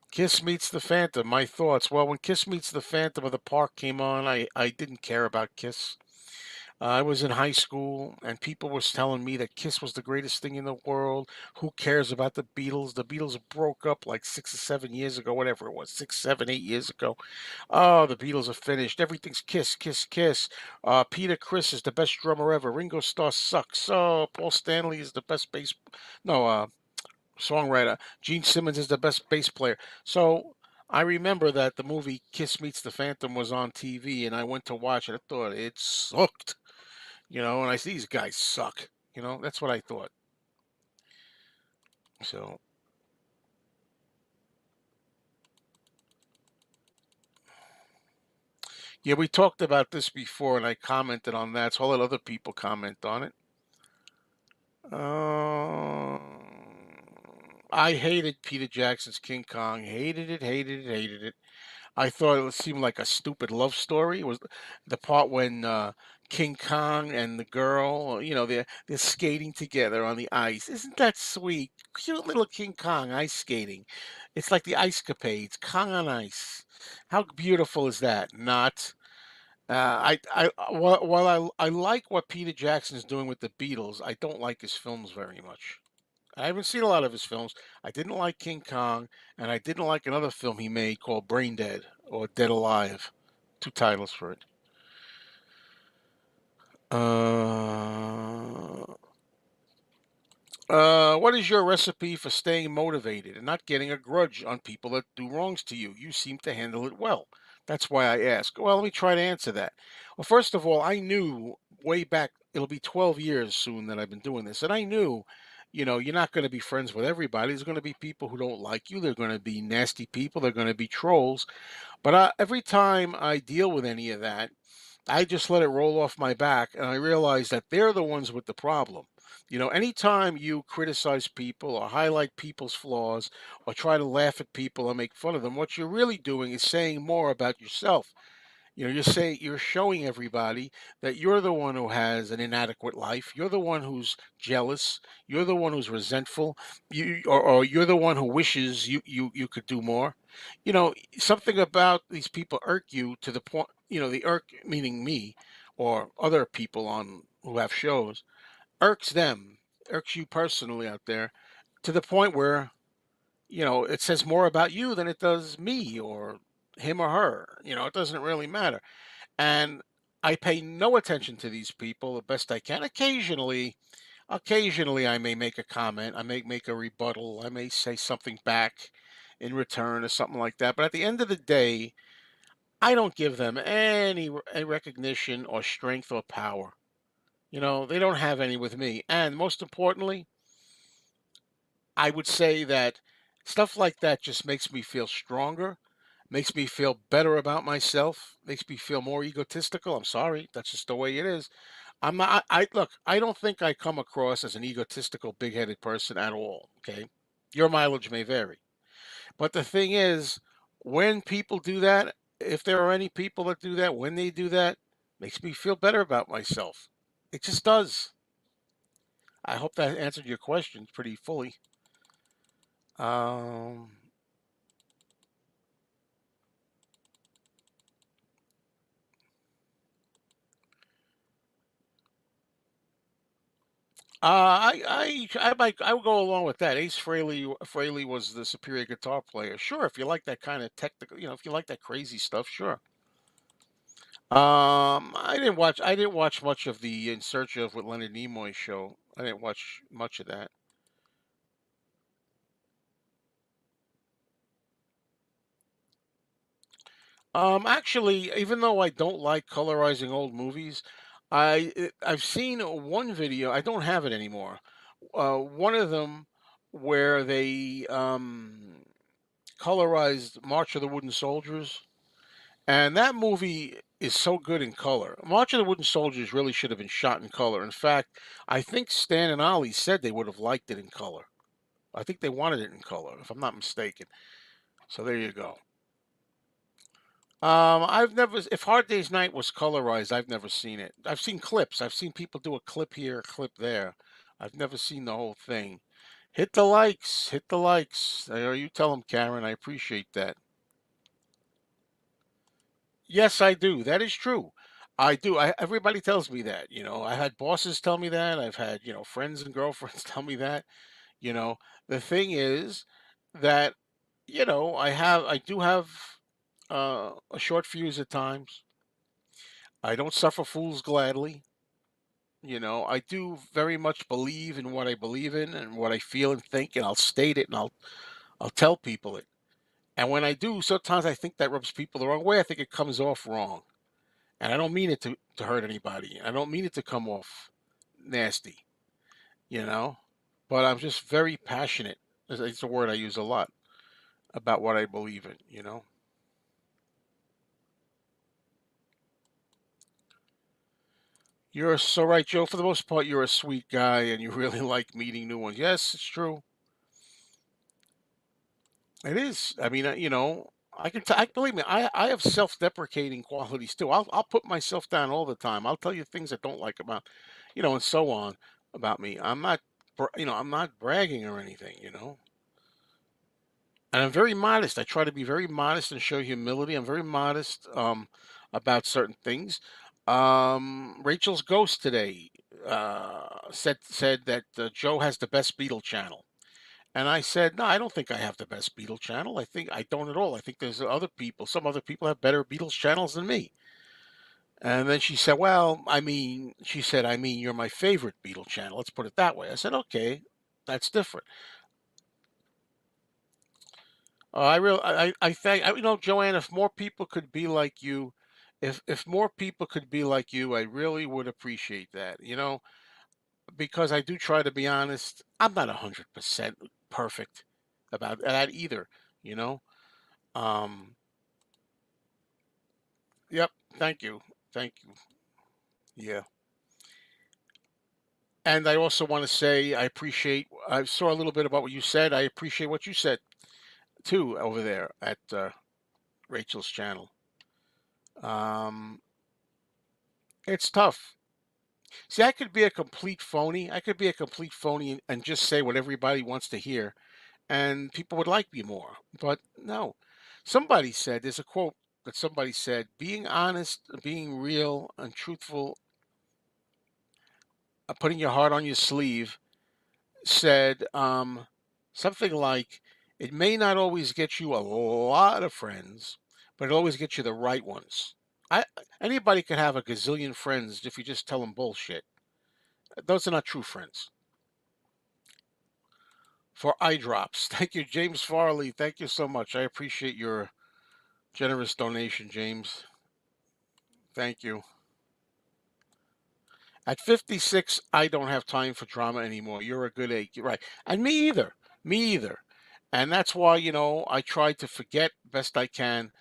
Kiss Meets the Phantom. My thoughts. Well, when Kiss Meets the Phantom of the Park came on, I didn't care about Kiss. I was in high school, and people was telling me that Kiss was the greatest thing in the world. Who cares about the Beatles? The Beatles broke up like 6 or 7 years ago, whatever it was, 6, 7, 8 years ago. Oh, the Beatles are finished. Everything's Kiss, Kiss, Kiss. Peter Criss is the best drummer ever. Ringo Starr sucks. Oh, Paul Stanley is the best bass. No, songwriter. Gene Simmons is the best bass player. So I remember that the movie Kiss Meets the Phantom was on TV, and I went to watch it. I thought it sucked, and I see these guys suck. That's what I thought. So yeah, we talked about this before, and I commented on that. So I'll let other people comment on it. I hated Peter Jackson's King Kong. Hated it, hated it, hated it. I thought it seemed like a stupid love story. It was the part when King Kong and the girl, they're skating together on the ice. Isn't that sweet? Cute little King Kong ice skating. It's like the Ice Capades, Kong on ice. How beautiful is that? Not. While I like what Peter Jackson's doing with the Beatles, I don't like his films very much. I haven't seen a lot of his films. I didn't like King Kong, and I didn't like another film he made called Brain Dead or Dead Alive. Two titles for it. Uh, what is your recipe for staying motivated and not getting a grudge on people that do wrongs to you? You seem to handle it well. That's why I ask. Well, let me try to answer that. Well, first of all, I knew way back, it'll be 12 years soon that I've been doing this, and I knew, you're not going to be friends with everybody. There's going to be people who don't like you. They're going to be nasty people. They're going to be trolls. But every time I deal with any of that, I just let it roll off my back, and I realize that they're the ones with the problem. Anytime you criticize people or highlight people's flaws or try to laugh at people or make fun of them, what you're really doing is saying more about yourself. You're showing everybody that you're the one who has an inadequate life. You're the one who's jealous. You're the one who's resentful. Or you're the one who wishes you could do more. Something about these people irk you to the point. The irk meaning me or other people on who have shows irks them, irks you personally out there to the point where it says more about you than it does me or him or her. It doesn't really matter. And I pay no attention to these people the best I can. Occasionally I may make a comment, I may make a rebuttal, I may say something back in return or something like that. But at the end of the day, I don't give them any recognition or strength or power. They don't have any with me. And most importantly, I would say that stuff like that just makes me feel stronger, makes me feel better about myself, makes me feel more egotistical. I'm sorry, that's just the way it is. I'm not. I look. I don't think I come across as an egotistical, big-headed person at all. Okay, your mileage may vary, but the thing is, when people do that, if there are any people that do that, when they do that, makes me feel better about myself. It just does. I hope that answered your question pretty fully. Um, I would go along with that. Ace Frehley was the superior guitar player. Sure, if you like that kind of technical, if you like that crazy stuff, sure. I didn't watch much of the In Search of with Leonard Nimoy show. I didn't watch much of that. Actually, even though I don't like colorizing old movies, I've seen one video. I don't have it anymore. One of them where they colorized March of the Wooden Soldiers, and that movie is so good in color. March of the Wooden Soldiers really should have been shot in color. In fact, I think Stan and Ollie said they would have liked it in color. I think they wanted it in color, if I'm not mistaken. So there you go. I've never. If Hard Day's Night was colorized, I've never seen it. I've seen clips. I've seen people do a clip here, a clip there. I've never seen the whole thing. Hit the likes. Hit the likes. You tell them, Karen. I appreciate that. Yes, I do. That is true. I do. Everybody tells me that. I had bosses tell me that. I've had friends and girlfriends tell me that. You know, the thing is that I do have a short fuse at times. I don't suffer fools gladly. I do very much believe in what I believe in and what I feel and think, and I'll state it and I'll tell people it. And when I do, sometimes I think that rubs people the wrong way. I think it comes off wrong, and I don't mean it to hurt anybody. I don't mean it to come off nasty, you know. But I'm just very passionate. It's a word I use a lot about what I believe in. You're so right, Joe. For the most part, you're a sweet guy, and you really like meeting new ones. Yes, it's true. It is. I mean, I can. I believe me. I have self-deprecating qualities too. I'll put myself down all the time. I'll tell you things I don't like about, and so on about me. I'm not, I'm not bragging or anything. And I'm very modest. I try to be very modest and show humility. I'm very modest about certain things. Rachel's ghost today said that Joe has the best Beatle channel. And I said, no, I don't think I have the best Beatles channel. I think I don't at all. I think there's other people. Some other people have better Beatles channels than me. And then she said, well, I mean, you're my favorite Beatle channel. Let's put it that way. I said, okay, that's different. I think, Joanne, if more people could be like you, if more people could be like you, I really would appreciate that. Because I do try to be honest. I'm not 100% perfect about that either. You know. Um, Yep. Thank you. Thank you. Yeah. And I also want to say I saw a little bit about what you said. I appreciate what you said too over there at Rachel's channel. Um, it's tough. See, I could be a complete phony. I could be a complete phony and just say what everybody wants to hear, and people would like me more. But no. There's a quote that somebody said, being honest, being real, and truthful, putting your heart on your sleeve said something like, "It may not always get you a lot of friends, but it always gets you the right ones." I Anybody can have a gazillion friends if you just tell them bullshit. Those are not true friends. For eye drops, thank you, James Farley. Thank you so much. I appreciate your generous donation, James. Thank you. At 56, I don't have time for drama anymore. You're a good age. You're right. And me either. Me either. And that's why, I try to forget best I can.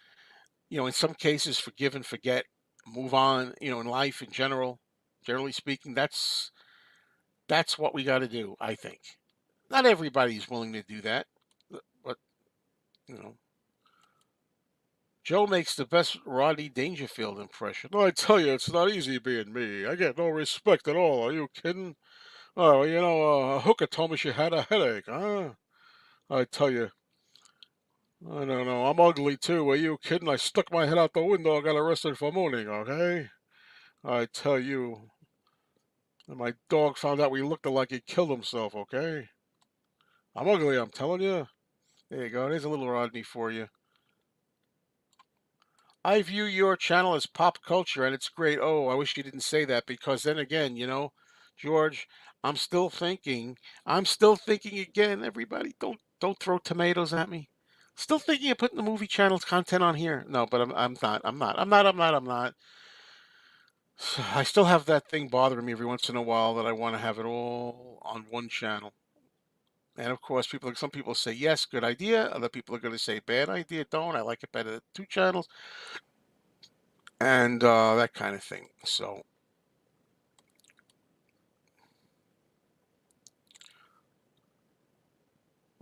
In some cases, forgive and forget, move on, in life in general, generally speaking, that's what we got to do, I think. Not everybody's willing to do that, but, you know, Joe makes the best Rodney Dangerfield impression. I tell you, it's not easy being me. I get no respect at all. Are you kidding? Oh, a hooker told me she had a headache, huh? I tell you, I don't know. I'm ugly too. Are you kidding? I stuck my head out the window. I got arrested for mooning, okay? I tell you. And my dog found out we looked alike. He killed himself, okay? I'm ugly, I'm telling you. There you go. There's a little Rodney for you. I view your channel as pop culture and it's great. Oh, I wish you didn't say that because then again, George, I'm still thinking. I'm still thinking again. Everybody, don't throw tomatoes at me. Still thinking of putting the movie channel's content on here? No, but I'm not. I'm not. I still have that thing bothering me every once in a while that I want to have it all on one channel. And of course, some people say yes, good idea. Other people are going to say bad idea, don't. I like it better than two channels, and that kind of thing. So,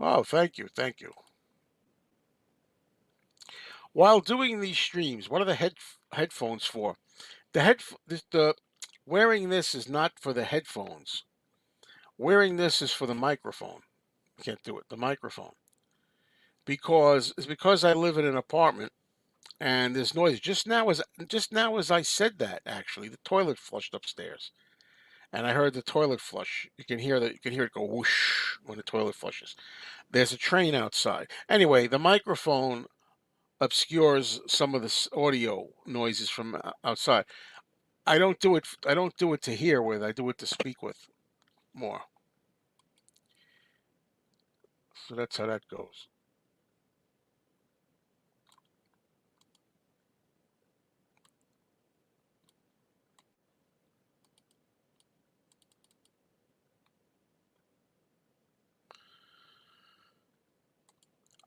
oh, thank you. While doing these streams, what are the headphones for? The wearing this is not for the headphones. Wearing this is for the microphone. Can't do it. The microphone, because it's because I live in an apartment and there's noise. Just now as I said that, actually, the toilet flushed upstairs, and I heard the toilet flush. You can hear it go whoosh when the toilet flushes. There's a train outside. Anyway, the microphone obscures some of the audio noises from outside. I don't do it to hear with. I do it to speak with more. So that's how that goes.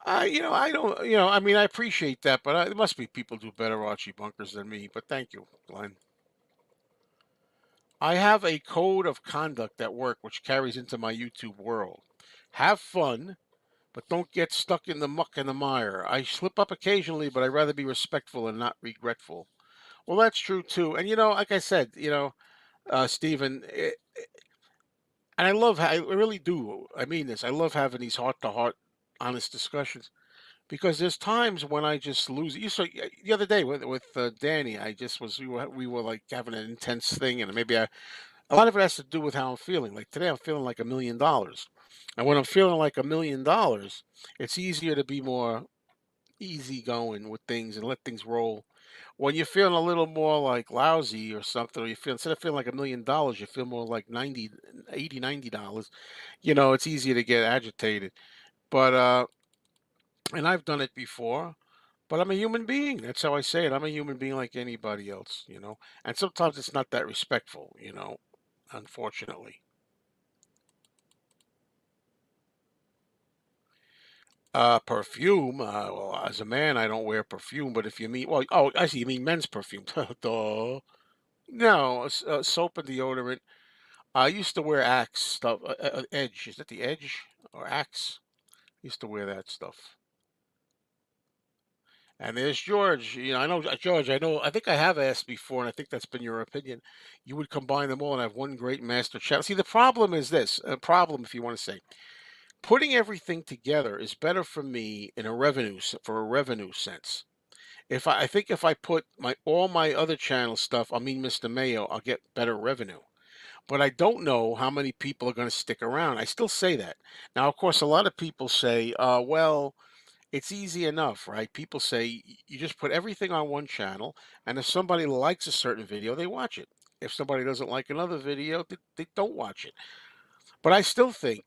I don't, I mean, I appreciate that, but there must be people who do better Archie bunkers than me. But thank you, Glenn. I have a code of conduct at work which carries into my YouTube world. Have fun, but don't get stuck in the muck and the mire. I slip up occasionally, but I'd rather be respectful and not regretful. Well, that's true too. And like I said, Stephen, and I really do. I mean this. I love having these heart to heart, honest discussions because there's times when I just lose it. You saw the other day with Danny. I just was we were like having an intense thing, and maybe a lot of it has to do with how I'm feeling. Like today, I'm feeling like $1 million, and when I'm feeling like $1 million, it's easier to be more easygoing with things and let things roll. When you're feeling a little more like lousy or something, or you feel instead of feeling like $1 million, you feel more like 90, 80, $90. It's easier to get agitated. But and I've done it before. But I'm a human being. That's how I say it. I'm a human being like anybody else. And sometimes it's not that respectful. Unfortunately. Perfume. Well, as a man, I don't wear perfume. But if you mean, well, oh, I see. You mean men's perfume? Duh. No, soap and deodorant. I used to wear Axe stuff. Edge. Is that the Edge or Axe? Used to wear that stuff. And there's George. I know George. I know. I think I have asked before, and I think that's been your opinion. You would combine them all and have one great master channel. See, the problem is this. A problem, if you want to say, putting everything together is better for me in for a revenue sense. I think if I put my all my other channel stuff, I mean Mr. Mayo, I'll get better revenue. But I don't know how many people are going to stick around. I still say that. Now, of course, a lot of people say, well, it's easy enough, right? People say you just put everything on one channel, and if somebody likes a certain video, they watch it. If somebody doesn't like another video, they don't watch it. But I still think,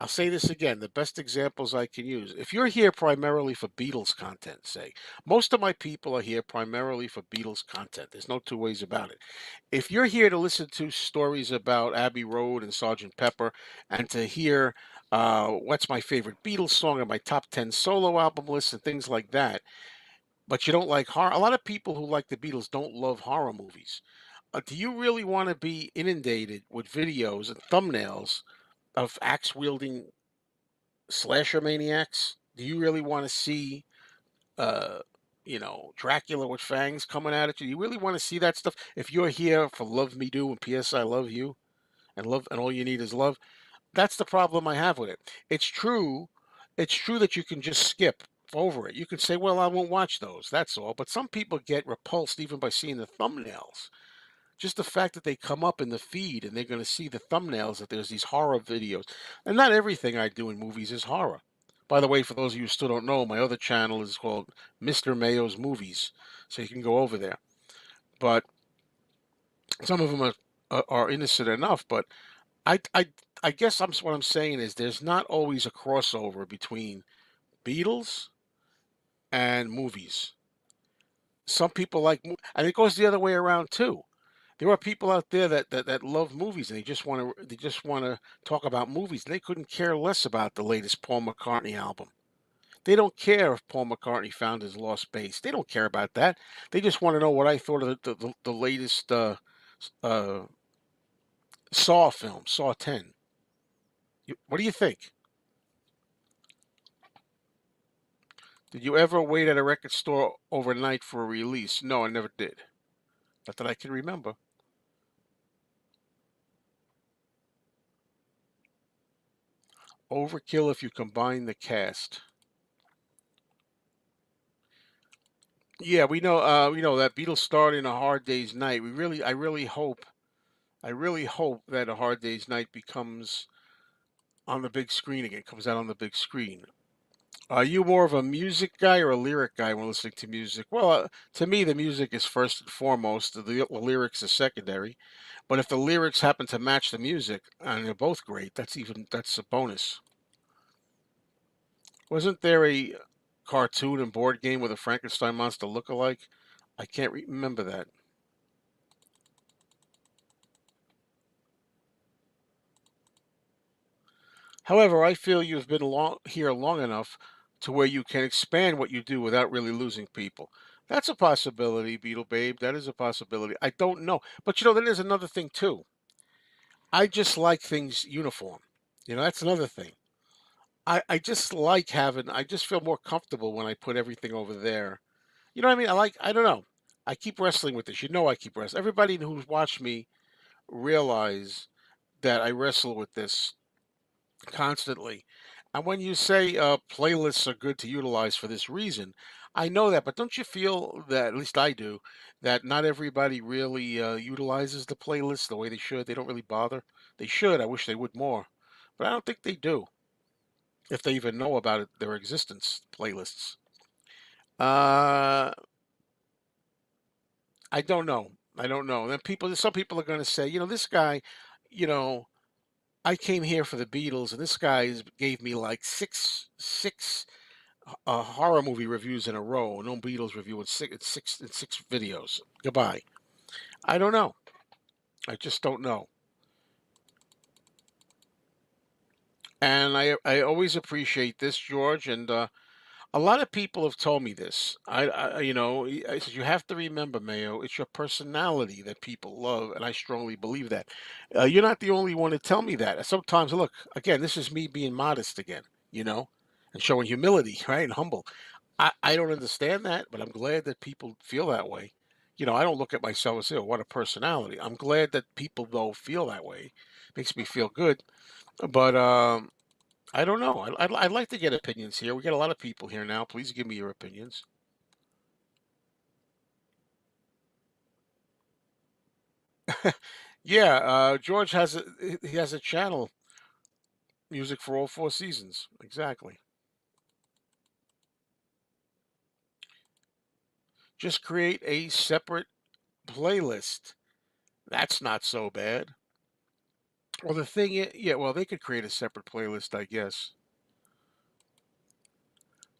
I'll say this again, the best examples I can use. If you're here primarily for Beatles content, say, most of my people are here primarily for Beatles content. There's no two ways about it. If you're here to listen to stories about Abbey Road and Sergeant Pepper and to hear what's my favorite Beatles song and my top 10 solo album list and things like that, but you don't like horror, a lot of people who like the Beatles don't love horror movies. Do you really want to be inundated with videos and thumbnails of axe wielding slasher maniacs? Do you really want to see, uh, Dracula with fangs coming at you? You really want to see that stuff? If you're here for Love Me Do and P.S. I Love You and all you need is love, that's the problem I have with it. It's true, it's true that you can just skip over it. You can say, well, I won't watch those. That's all. But some people get repulsed even by seeing the thumbnails. Just the fact that they come up in the feed and they're going to see the thumbnails that there's these horror videos. And not everything I do in movies is horror. By the way, for those of you who still don't know, my other channel is called Mr. Mayo's Movies. So you can go over there. But some of them are innocent enough. But I, I, what I'm saying is there's not always a crossover between Beatles and movies. Some people like, and it goes the other way around too. There are people out there that love movies and they just want to talk about movies. They couldn't care less about the latest Paul McCartney album. They don't care if Paul McCartney found his lost bass. They don't care about that. They just want to know what I thought of the latest uh, Saw film, Saw 10. What do you think? Did you ever wait at a record store overnight for a release? No, I never did. Not that I can remember. Overkill if you combine the cast. Yeah, we know that Beatles starred in A Hard Day's Night. I really hope that A Hard Day's Night becomes on the big screen again, comes out on the big screen. Are you more of a music guy or a lyric guy when listening to music? Well, to me, the music is first and foremost. The lyrics are secondary. But if the lyrics happen to match the music and they're both great, that's a bonus. Wasn't there a cartoon and board game with a Frankenstein monster look-alike? I can't remember that. However, I feel you've been here long enough to where you can expand what you do without really losing people. That's a possibility, Beetle Babe. That is a possibility. I don't know. But then there's another thing too. I just like things uniform. That's another thing. I just like I just feel more comfortable when I put everything over there. You know what I mean? I don't know. I keep wrestling with this. I keep wrestling. Everybody who's watched me realize that I wrestle with this constantly. And when you say playlists are good to utilize for this reason, I know that, but don't you feel that, at least I do, that not everybody really utilizes the playlist the way they should? They don't really bother. They should. I wish they would more. But I don't think they do, if they even know about their existence, playlists. Uh, I don't know. I don't know. Then some people are going to say, this guy, you know, I came here for the Beatles, and this guy gave me like six horror movie reviews in a row. No Beatles review in six videos. Goodbye. I don't know. I just don't know. And I always appreciate this, George. And a lot of people have told me this. I said you have to remember, Mayo. It's your personality that people love, and I strongly believe that. You're not the only one to tell me that. Sometimes, look, again, this is me being modest again, you know, and showing humility, right, and humble. I don't understand that, but I'm glad that people feel that way. I don't look at myself and say, "Oh, what a personality." I'm glad that people though feel that way. Makes me feel good. But I don't know. I'd like to get opinions here. We got a lot of people here now. Please give me your opinions. Yeah, George he has a channel, Music for All Four Seasons. Exactly. Just create a separate playlist. That's not so bad. Well, the thing is, yeah, well, they could create a separate playlist, I guess.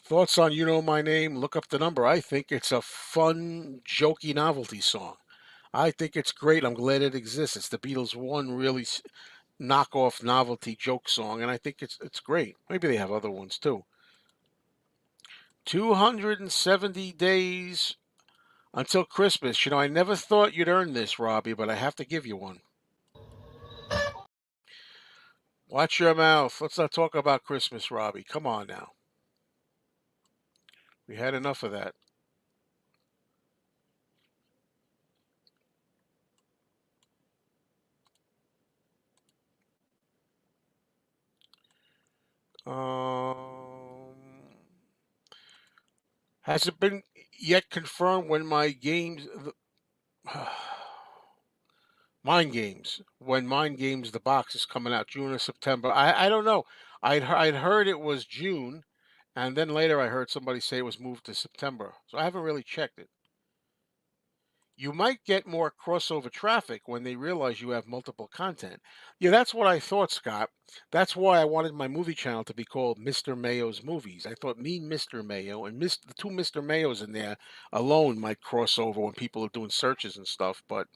Thoughts on You Know My Name? Look up the number. I think it's a fun, jokey novelty song. I think it's great. I'm glad it exists. It's the Beatles' one really knockoff novelty joke song, and I think it's great. Maybe they have other ones too. 270 days until Christmas. I never thought you'd earn this, Robbie, but I have to give you one. Watch your mouth. Let's not talk about Christmas, Robbie. Come on now. We had enough of that. Um, has it been yet confirmed when my games, Mind Games, when Mind Games the box is coming out, June or September? I don't know. I'd heard it was June, and then later I heard somebody say it was moved to September. So I haven't really checked it. you might get more crossover traffic when they realize you have multiple content. Yeah, that's what I thought, Scott. That's why I wanted my movie channel to be called Mr. Mayo's Movies. I thought me, Mr. Mayo, and the two Mr. Mayos in there alone might cross over when people are doing searches and stuff, but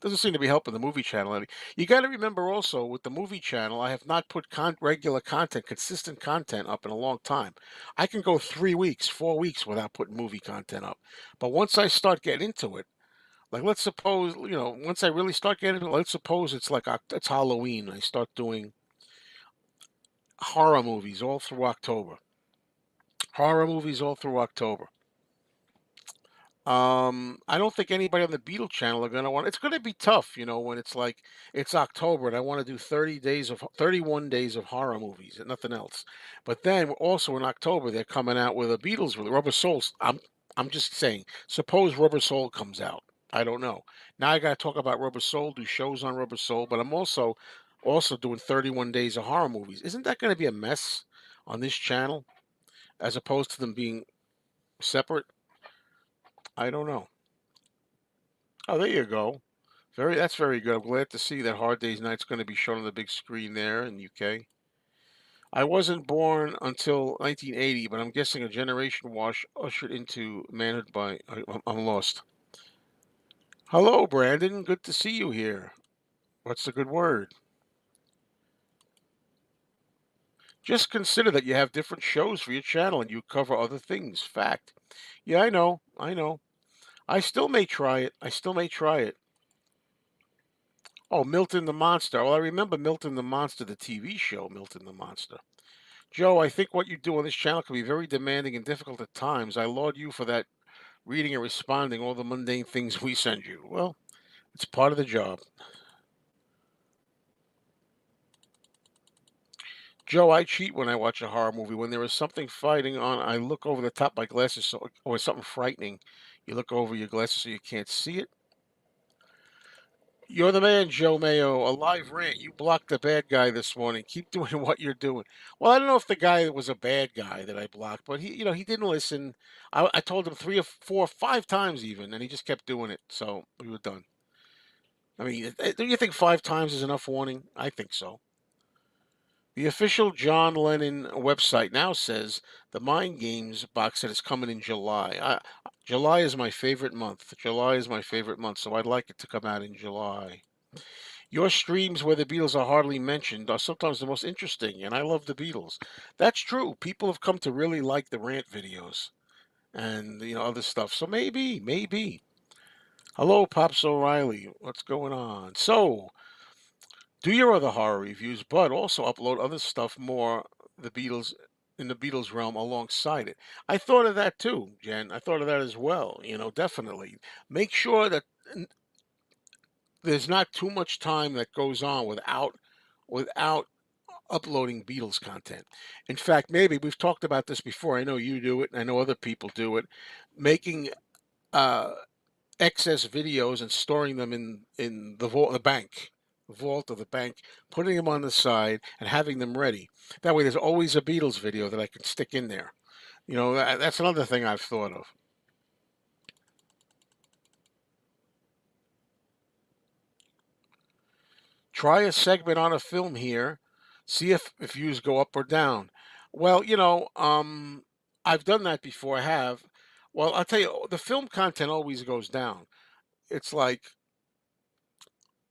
doesn't seem to be helping the movie channel any. You got to remember also with the movie channel, I have not put regular content, consistent content up in a long time. I can go 3 weeks, 4 weeks without putting movie content up. But once I start getting into it, like let's suppose, once I really start getting into it, let's suppose it's like it's Halloween. I start doing horror movies all through October. Horror movies all through October. I don't think anybody on the Beetle channel are gonna want. It's gonna be tough, when it's like it's October and I want to do 31 days of horror movies and nothing else. But then also in October they're coming out with a Beatles with Rubber Souls. I'm just saying. Suppose Rubber Soul comes out. I don't know. Now I got to talk about Rubber Soul, do shows on Rubber Soul, but I'm also doing 31 days of horror movies. Isn't that going to be a mess on this channel as opposed to them being separate? I don't know. Oh, there you go. That's very good. I'm glad to see that Hard Day's Night's going to be shown on the big screen there in UK. I wasn't born until 1980, but I'm guessing a generation wash ushered into manhood by. I'm lost. Hello, Brandon. Good to see you here. What's the good word? Just consider that you have different shows for your channel and you cover other things. Fact. Yeah, I know. I know. I still may try it. I still may try it. Oh, Milton the Monster. Well, I remember Milton the Monster, the TV show, Milton the Monster. Joe, I think what you do on this channel can be very demanding and difficult at times. I laud you for that, reading and responding all the mundane things we send you. Well, it's part of the job. Joe, I cheat when I watch a horror movie. When there is something fighting on, I look over the top of my glasses, or something frightening. You look over your glasses so you can't see it. You're the man, Joe Mayo. A live rant. You blocked the bad guy this morning. Keep doing what you're doing. Well, I don't know if the guy was a bad guy that I blocked, but he didn't listen. I told him 3 or 4 or 5 times even, and he just kept doing it. So we were done. I mean, do you think 5 times is enough warning? I think so. The official John Lennon website now says the Mind Games box set is coming in July. July is my favorite month. July is my favorite month, so I'd like it to come out in July. Your streams where the Beatles are hardly mentioned are sometimes the most interesting, and I love the Beatles. That's true. People have come to really like the rant videos and other stuff. So maybe. Hello, Pops O'Reilly. What's going on? So, do your other horror reviews, but also upload other stuff more the Beatles in the Beatles realm alongside it. I thought of that too, Jen. I thought of that as well. Definitely make sure that there's not too much time that goes on without uploading Beatles content. In fact, maybe we've talked about this before. I know you do it, and I know other people do it. Making uh, excess videos and storing them in the vault of the bank, putting them on the side and having them ready. That way, there's always a Beatles video that I can stick in there. That's another thing I've thought of. Try a segment on a film here, see if views go up or down. Well, I've done that before. I have. Well, I'll tell you, the film content always goes down. It's like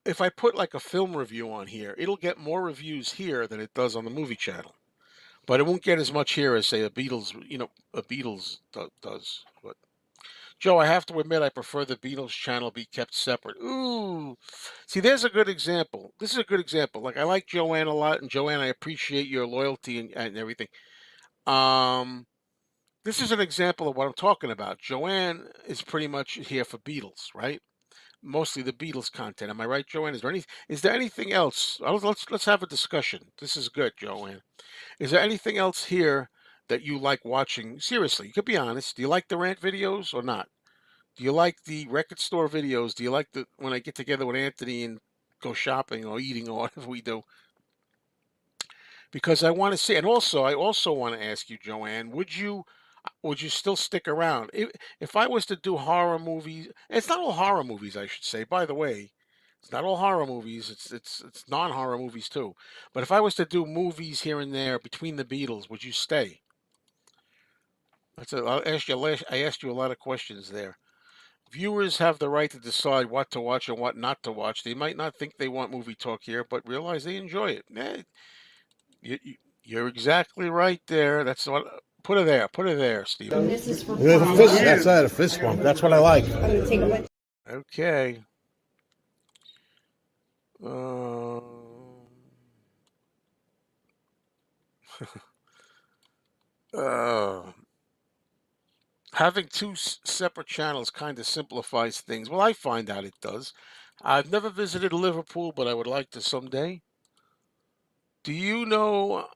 if I put like a film review on here, it'll get more reviews here than it does on the movie channel. But it won't get as much here as say a Beatles does. But Joe, I have to admit I prefer the Beatles channel be kept separate. Ooh. See, there's a good example. This is a good example. Like I like Joanne a lot, and Joanne, I appreciate your loyalty and everything. Um this is an example of what I'm talking about. Joanne is pretty much here for Beatles, right? Mostly the Beatles content. Am I right, Joanne? Is there anything else? Let's have a discussion. This is good, Joanne. Is there anything else here that you like watching? Seriously, you could be honest. Do you like the rant videos or not? Do you like the record store videos? Do you like the when I get together with Anthony and go shopping or eating or whatever we do? Because I want to see, and also I also want to ask you, Joanne, would you? would you still stick around? If I was to do horror movies, it's not all horror movies, I should say. By the way, it's not all horror movies. It's non-horror movies too. But if I was to do movies here and there between the Beatles, would you stay? I'll ask you. I asked you a lot of questions there. Viewers have the right to decide what to watch and what not to watch. They might not think they want movie talk here, but realize they enjoy it. You're exactly right there. That's what. Put it there. Put it there, Stephen. This is for fun. That's a fist bump. That's what I like. I'm gonna take a Okay. Um, uh, having two separate channels kind of simplifies things. Well, I find out it does. I've never visited Liverpool, but I would like to someday. Do you know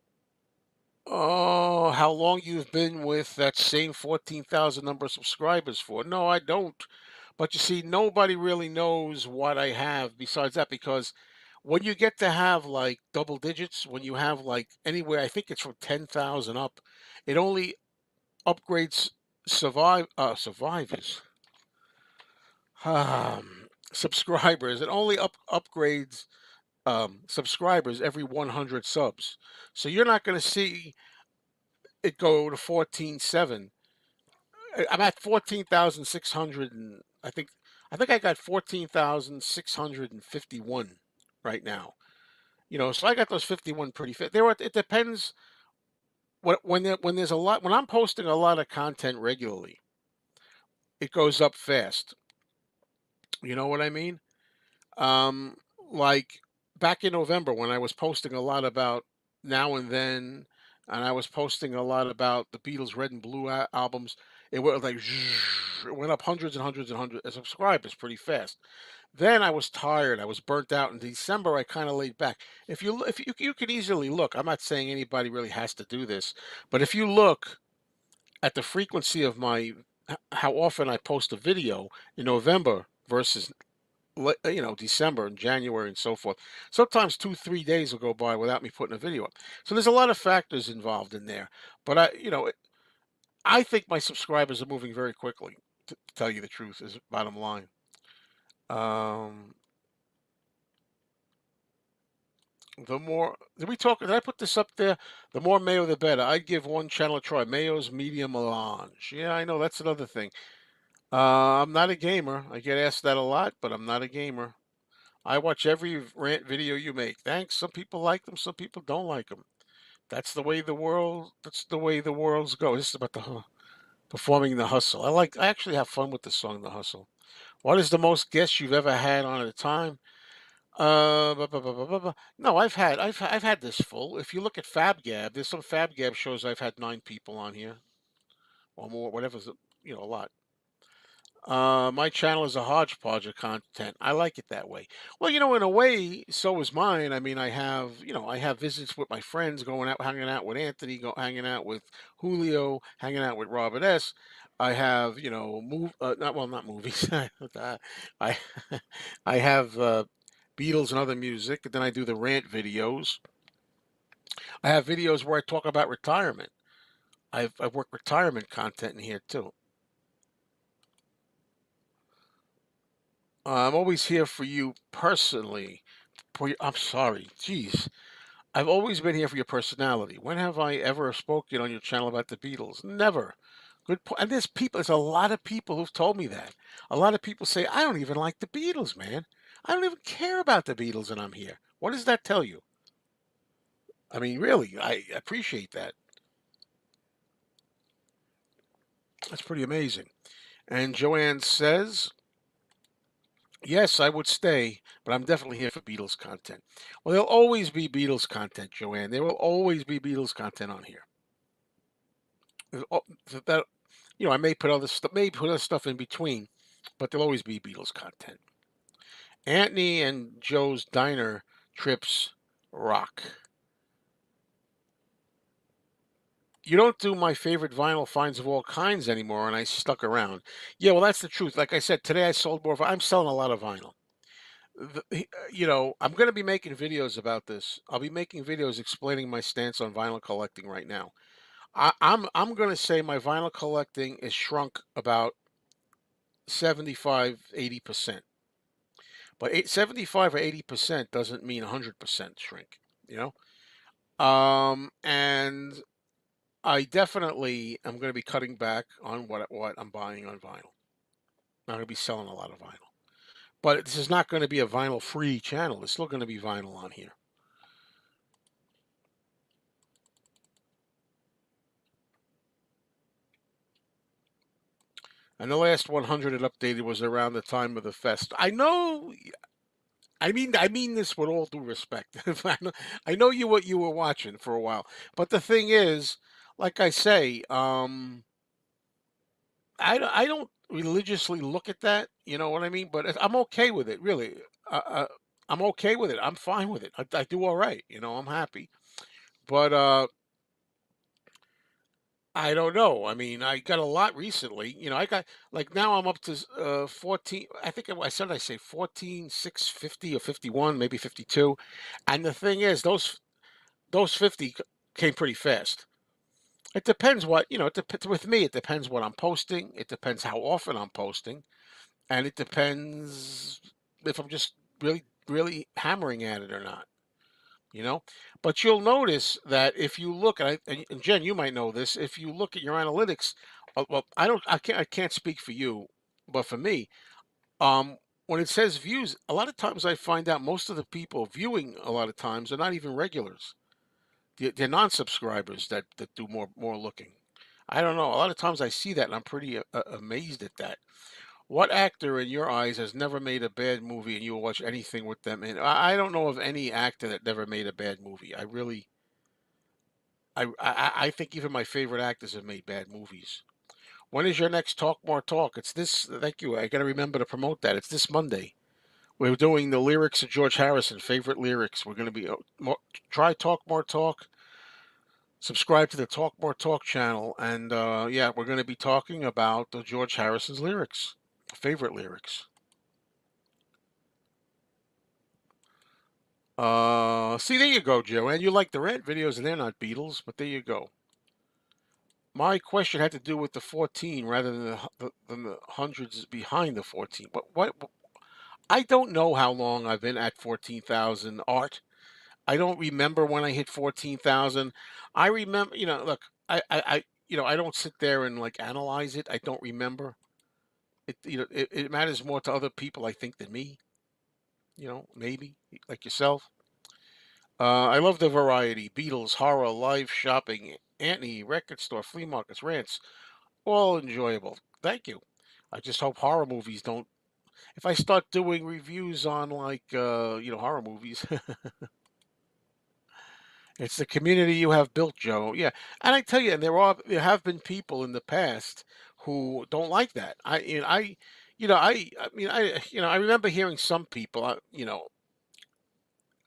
how long you've been with that same 14,000 number of subscribers for? No, I don't. But you see, nobody really knows what I have besides that because when you get to have like double digits, when you have like anywhere, I think it's from 10,000 up, it only upgrades survivors, subscribers. It only upgrades subscribers every 100 subs. So you're not going to see it go to 14.7. I'm at 14,600 and I think I got 14,651 right now. So I got those 51 pretty fit. It depends when there's a lot when I'm posting a lot of content regularly, it goes up fast. You know what I mean? Um, like back in November when I was posting a lot about Now and Then, and I was posting a lot about the Beatles' Red and Blue albums. It went like it went up hundreds and hundreds and hundreds of subscribers pretty fast. Then I was tired. I was burnt out. In December, I kind of laid back. If you could easily look, I'm not saying anybody really has to do this, but if you look at the frequency of how often I post a video in November versus December and January and so forth. Sometimes 2, 3 days will go by without me putting a video up. So there's a lot of factors involved in there. But I think my subscribers are moving very quickly. To tell you the truth, is bottom line. Um, the more did we talk? Did I put this up there? The more Mayo, the better. I'd give one channel a try. Mayo's medium melange. Yeah, I know that's another thing. I'm not a gamer. I get asked that a lot, but I'm not a gamer. I watch every rant video you make. Thanks. Some people like them, some people don't like them. That's the way the worlds go. This is about performing the hustle. I actually have fun with the song The Hustle. What is the most guests you've ever had on at a time? No, I've had this full. If you look at FabGab, there's some FabGab shows I've had 9 people on here or more, whatever's a lot. My channel is a hodgepodge of content. I like it that way. Well, in a way, so is mine. I mean, I have visits with my friends, going out, hanging out with Anthony, hanging out with Julio, hanging out with Robert S. I have, not movies. I, I have Beatles and other music. And then I do the rant videos. I have videos where I talk about retirement. I've worked retirement content in here too. I'm always here for you personally. I'm sorry. Jeez. I've always been here for your personality. When have I ever spoken on your channel about the Beatles? Never. Good point. And there's a lot of people who've told me that. A lot of people say, I don't even like the Beatles, man. I don't even care about the Beatles and I'm here. What does that tell you? I mean, really, I appreciate that. That's pretty amazing. And Joanne says, yes, I would stay, but I'm definitely here for Beatles content. Well, there'll always be Beatles content, Joanne. There will always be Beatles content on here. That I may put other stuff in between, but there'll always be Beatles content. Anthony and Joe's diner trips rock. You don't do my favorite vinyl finds of all kinds anymore, and I stuck around. Yeah, well, that's the truth. Like I said, today I sold more. I'm selling a lot of vinyl. I'm going to be making videos about this. I'll be making videos explaining my stance on vinyl collecting right now. I'm gonna say my vinyl collecting is shrunk about 75, 80%. But 75 or 80% doesn't mean 100% shrink, you know? And I definitely am gonna be cutting back on what I'm buying on vinyl. I'm gonna be selling a lot of vinyl. But this is not gonna be a vinyl free channel. It's still gonna be vinyl on here. And the last 100 it updated was around the time of the fest. I know. I mean this with all due respect. I know you what you were watching for a while, but the thing is, like I say, I don't religiously look at that. You know what I mean? But I'm okay with it, really. I'm okay with it. I'm fine with it. I do all right. I'm happy. But I don't know. I mean, I got a lot recently. I got like now I'm up to 14. I think I say 14, 650 or 51, maybe 52. And the thing is, those 50 came pretty fast. It depends what, it depends with me. It depends what I'm posting. It depends how often I'm posting. And it depends if I'm just really, really hammering at it or not. You know, but you'll notice that if you look at, and Jen, you might know this, if you look at your analytics, well, I can't speak for you, but for me, when it says views, a lot of times I find out most of the people viewing a lot of times are not even regulars. They're non-subscribers that do more looking. I don't know. A lot of times I see that and I'm pretty amazed at that. What actor in your eyes has never made a bad movie and you will watch anything with them? And I don't know of any actor that never made a bad movie. I think even my favorite actors have made bad movies. When is your next Talk More Talk? It's this. Thank you. I got to remember to promote that. It's this Monday. We're doing the lyrics of George Harrison, favorite lyrics. We're going to be try Talk More Talk. Subscribe to the Talk More Talk channel, and yeah, we're going to be talking about the George Harrison's lyrics, favorite lyrics. See, there you go, Joanne. You like the rant videos, and they're not Beatles, but there you go. My question had to do with the 14 rather than the hundreds behind the 14. But what? I don't know how long I've been at 14,000 art. I don't remember when I hit 14,000. I remember, look, I don't sit there and like analyze it. I don't remember. It matters more to other people, I think, than me. Maybe like yourself. I love the variety: Beatles, horror, live shopping, Anthony, record store, flea markets, rants. All enjoyable. Thank you. I just hope horror movies don't. If I start doing reviews on like horror movies, it's the community you have built, Joe. Yeah, and I tell you, and there have been people in the past who don't like that. I remember hearing some people,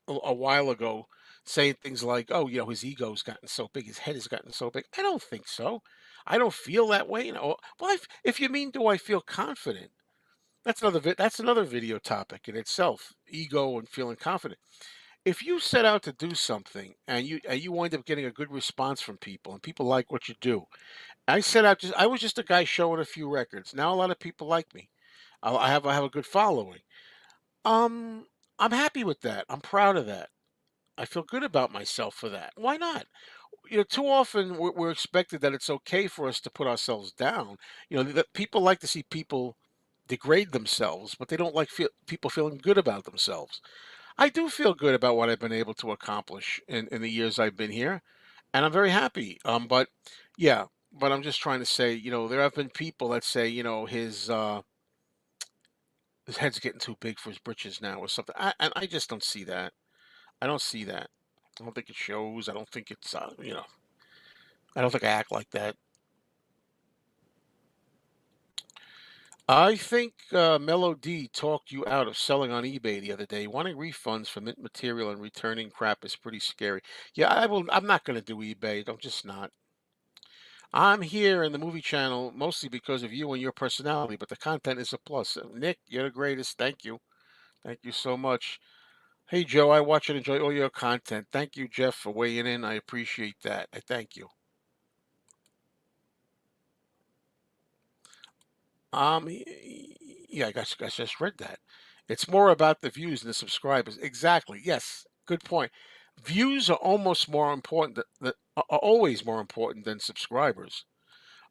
a while ago saying things like, "Oh, his ego's gotten so big, his head has gotten so big." I don't think so. I don't feel that way. Well, if you mean, do I feel confident? That's another video topic in itself. Ego and feeling confident. If you set out to do something and you wind up getting a good response from people and people like what you do, I was just a guy showing a few records. Now a lot of people like me. I have a good following. Um, I'm happy with that. I'm proud of that. I feel good about myself for that. Why not? Too often we're expected that it's okay for us to put ourselves down. That people like to see people degrade themselves, but they don't like people feeling good about themselves. I do feel good about what I've been able to accomplish in the years I've been here, and I'm very happy. But yeah, but I'm just trying to say, there have been people that say, his head's getting too big for his britches now or something. And I just don't see that. I don't see that. I don't think it shows. I don't think it's, I don't think I act like that. I think Mellow D talked you out of selling on eBay the other day. Wanting refunds for mint material and returning crap is pretty scary. Yeah, I will. I'm not going to do eBay. I'm just not. I'm here in the movie channel mostly because of you and your personality, but the content is a plus. Nick, you're the greatest. Thank you. Thank you so much. Hey, Joe, I watch and enjoy all your content. Thank you, Jeff, for weighing in. I appreciate that. I thank you. Yeah, I just read that. It's more about the views than the subscribers. Exactly. Yes. Good point. Views are almost more important are always more important than subscribers.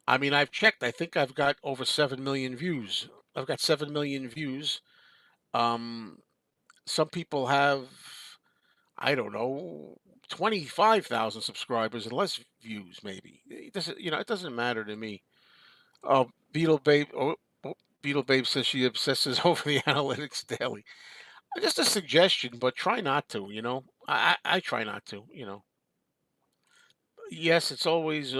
I mean, I've checked. I think I've got over 7 million views. I've got 7 million views. Um, some people have, I don't know, 25,000 subscribers and less views, maybe. It doesn't, it doesn't matter to me. Oh, Beetle Babe. Oh, Beetle Babe says she obsesses over the analytics daily. Just a suggestion, but try not to. I try not to. Yes, it's always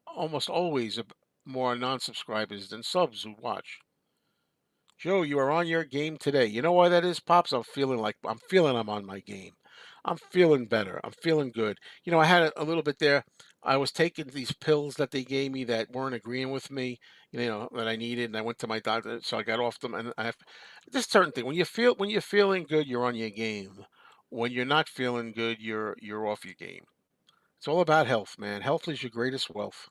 almost always more non-subscribers than subs who watch. Joe, you are on your game today. You know why that is, Pops? I'm feeling I'm on my game. I'm feeling better. I'm feeling good. I had a little bit there. I was taking these pills that they gave me that weren't agreeing with me, that I needed, and I went to my doctor, so I got off them. And I have this certain thing. When you're feeling good, you're on your game. When you're not feeling good, you're off your game. It's all about health, man. Health is your greatest wealth.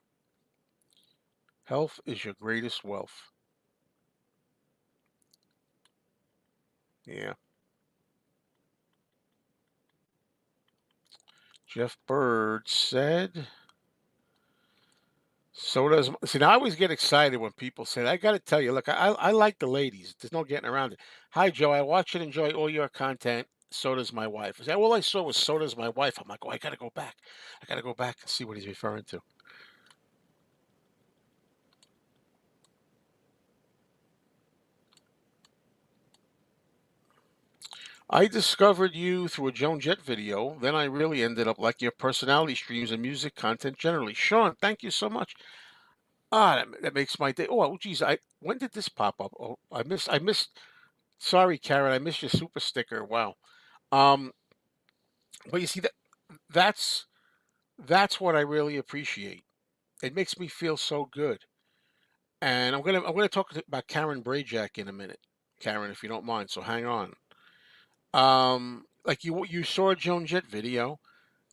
Health is your greatest wealth. Yeah. Jeff Bird said. So does see. Now I always get excited when people say, "I got to tell you, look, I like the ladies. There's no getting around it." Hi, Joe. I watch and enjoy all your content. So does my wife. I say, all I saw was so does my wife. I'm like, oh, I got to go back. I got to go back and see what he's referring to. I discovered you through a Joan Jett video. Then I really ended up like your personality streams and music content generally. Sean, thank you so much. That makes my day. Oh, geez, I when did this pop up? Oh, I missed. Sorry, Karen, I missed your super sticker. Wow. Um, but you see that's that's what I really appreciate. It makes me feel so good. And I'm gonna talk about Karen Brajak in a minute, Karen, if you don't mind. So hang on. Like you saw a Joan Jett video,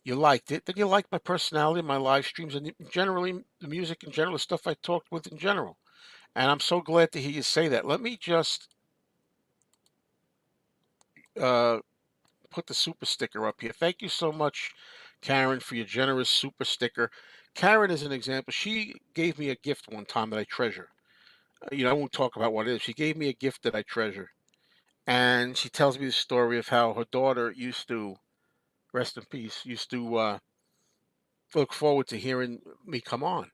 you liked it, then you liked my personality, my live streams, and generally the music in general, the stuff I talked with in general. And I'm so glad to hear you say that. Let me just uh, put the super sticker up here. Thank you so much, Karen, for your generous super sticker. Karen is an example. She gave me a gift one time that I treasure. I won't talk about what it is. She gave me a gift that I treasure. And she tells me the story of how her daughter used to, rest in peace, used to look forward to hearing me come on.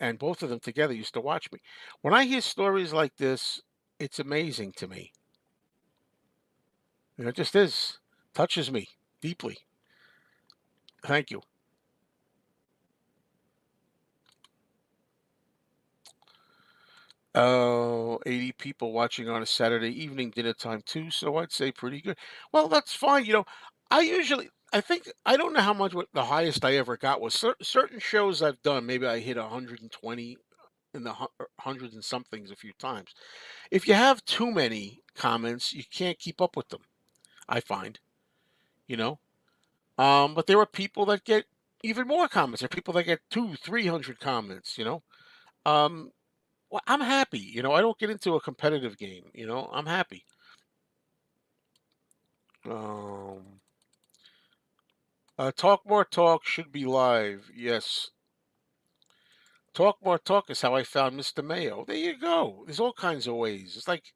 And both of them together used to watch me. When I hear stories like this, it's amazing to me. It just is. Touches me deeply. Thank you. Oh, 80 people watching on a Saturday evening dinner time too, so I'd say pretty good. Well, that's fine. I think I don't know how much what the highest I ever got was certain shows I've done. Maybe I hit 120 in the hundreds and somethings a few times. If you have too many comments, you can't keep up with them. I find, you know. But there are people that get even more comments. There are people that get 300 comments. Um, well, I'm happy. I don't get into a competitive game. I'm happy. Um, Talk More Talk should be live. Yes. Talk More Talk is how I found Mr. Mayo. There you go. There's all kinds of ways. It's like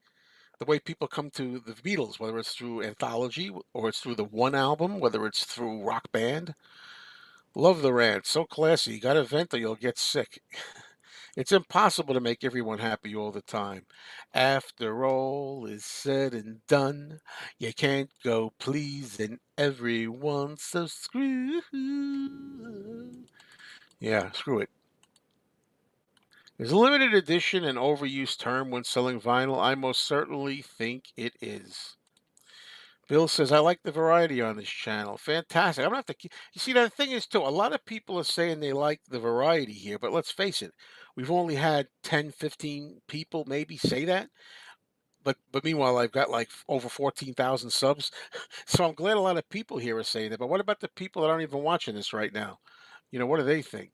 the way people come to the Beatles, whether it's through anthology or it's through the one album, whether it's through Rock Band. Love the rant. So classy. You got to vent or you'll get sick. It's impossible to make everyone happy all the time. After all is said and done, you can't go pleasing everyone, so screw. Yeah, screw it. Is limited edition an overused term when selling vinyl? I most certainly think it is. Bill says, I like the variety on this channel. Fantastic. I'm gonna have to keep. You see, the thing is, too, a lot of people are saying they like the variety here, but let's face it, we've only had 10, 15 people maybe say that. But meanwhile, I've got like over 14,000 subs. So I'm glad a lot of people here are saying that. But what about the people that aren't even watching this right now? What do they think?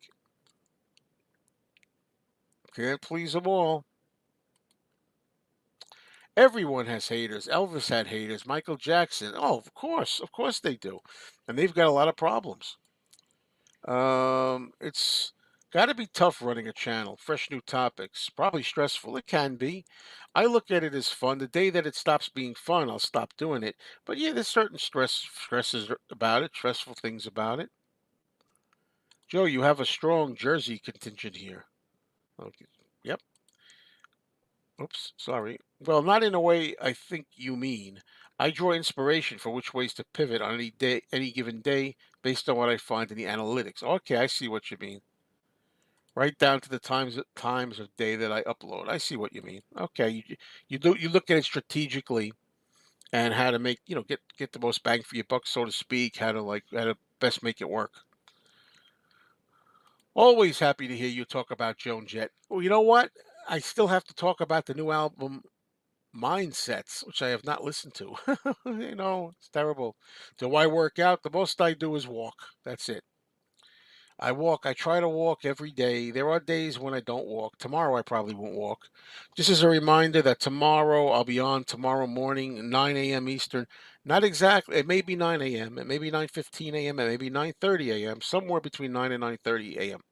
Can't please them all. Everyone has haters. Elvis had haters. Michael Jackson. Oh, of course they do, and they've got a lot of problems. It's got to be tough running a channel. Fresh new topics, probably stressful. It can be. I look at it as fun. The day that it stops being fun, I'll stop doing it. But yeah, there's certain stresses about it, stressful things about it. Joe, you have a strong Jersey contingent here. Okay. Yep. Oops, sorry. Well, not in a way I think you mean. I draw inspiration for which ways to pivot on any day, any given day, based on what I find in the analytics. Okay, I see what you mean. Right down to the times of day that I upload. I see what you mean. Okay, you look at it strategically and how to make get the most bang for your buck, so to speak. How to best make it work. Always happy to hear you talk about Joan Jett. Well, you know what? I still have to talk about the new album Mindsets, which I have not listened to. It's terrible. Do I work out? The most I do is walk. That's it. I walk. I try to walk every day. There are days when I don't walk. Tomorrow I probably won't walk. Just as a reminder that tomorrow I'll be on tomorrow morning, 9 a.m. Eastern. Not exactly. It may be 9 a.m. It may be 9:15 a.m. It may be 9:30 a.m. Somewhere between 9 and 9:30 a.m.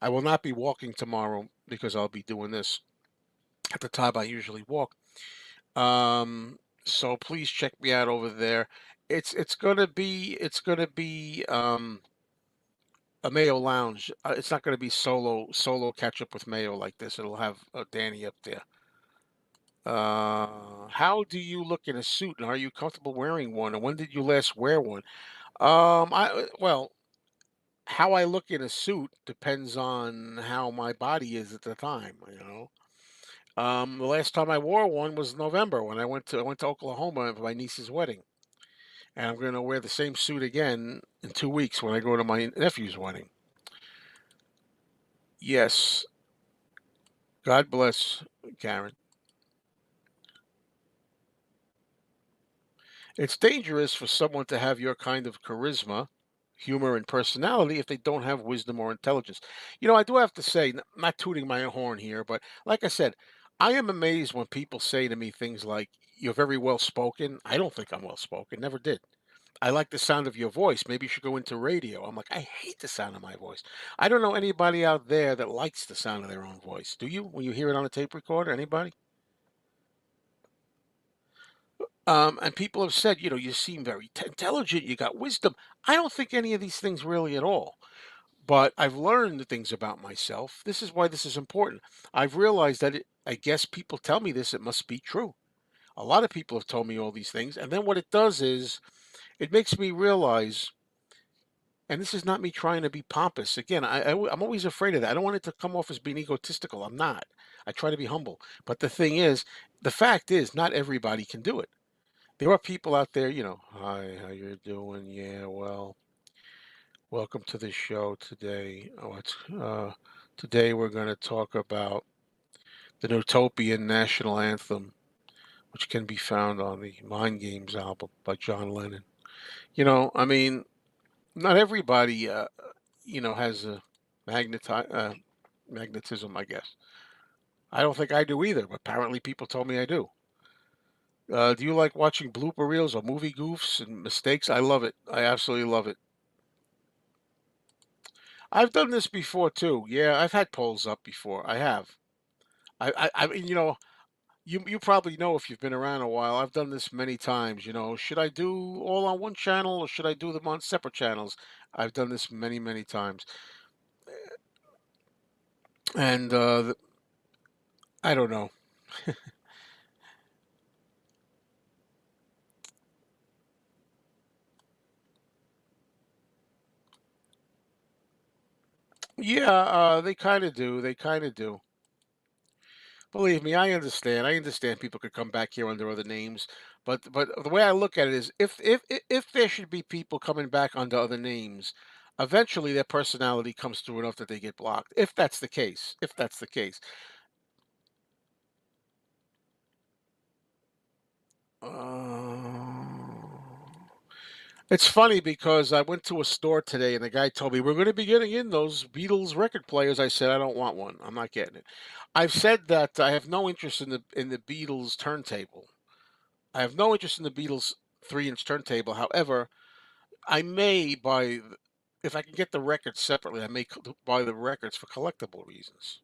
I will not be walking tomorrow because I'll be doing this at the time I usually walk. So please check me out over there. It's gonna be a Mayo Lounge. It's not gonna be solo catch up with Mayo like this. It'll have Danny up there. How do you look in a suit, and are you comfortable wearing one? And when did you last wear one? Well, how I look in a suit depends on how my body is at the time. The last time I wore one was November when I went to Oklahoma for my niece's wedding. And I'm going to wear the same suit again in 2 weeks when I go to my nephew's wedding. Yes, God bless Karen. It's dangerous for someone to have your kind of charisma, humor, and personality if they don't have wisdom or intelligence. I do have to say, not tooting my own horn here, but like I said, I am amazed when people say to me things like, "You're very well spoken." I don't think I'm well spoken, never did. I like the sound of your voice. Maybe you should go into radio. I'm like, I hate the sound of my voice. I don't know anybody out there that likes the sound of their own voice. Do you? When you hear it on a tape recorder, anybody? And people have said, you seem very intelligent. You got wisdom. I don't think any of these things really at all. But I've learned things about myself. This is why this is important. I've realized that I guess people tell me this. It must be true. A lot of people have told me all these things. And then what it does is it makes me realize. And this is not me trying to be pompous. Again, I'm always afraid of that. I don't want it to come off as being egotistical. I'm not. I try to be humble. But the fact is, not everybody can do it. There are people out there, hi, how you doing? Yeah, well, welcome to the show today. Today we're going to talk about the Utopian national anthem, which can be found on the Mind Games album by John Lennon. I mean, not everybody has a magnetism, I guess. I don't think I do either, but apparently people told me I do. Do you like watching blooper reels or movie goofs and mistakes? I love it. I absolutely love it. I've done this before too. Yeah, I've had polls up before. I have. I mean, you probably know if you've been around a while. I've done this many times. Should I do all on one channel or should I do them on separate channels? I've done this many, many times, and I don't know. Yeah, they kind of do. They kind of do. Believe me, I understand. I understand people could come back here under other names, but the way I look at it is, if there should be people coming back under other names, eventually their personality comes through enough that they get blocked. If that's the case, if that's the case, uh, It's funny because I went to a store today and the guy told me we're going to be getting in those Beatles record players. I said I don't want one. I'm not getting it. I've said that I have no interest in the Beatles turntable. I have no interest in the Beatles 3-inch turntable. However, I may buy if I can get the records separately. I may buy the records for collectible reasons.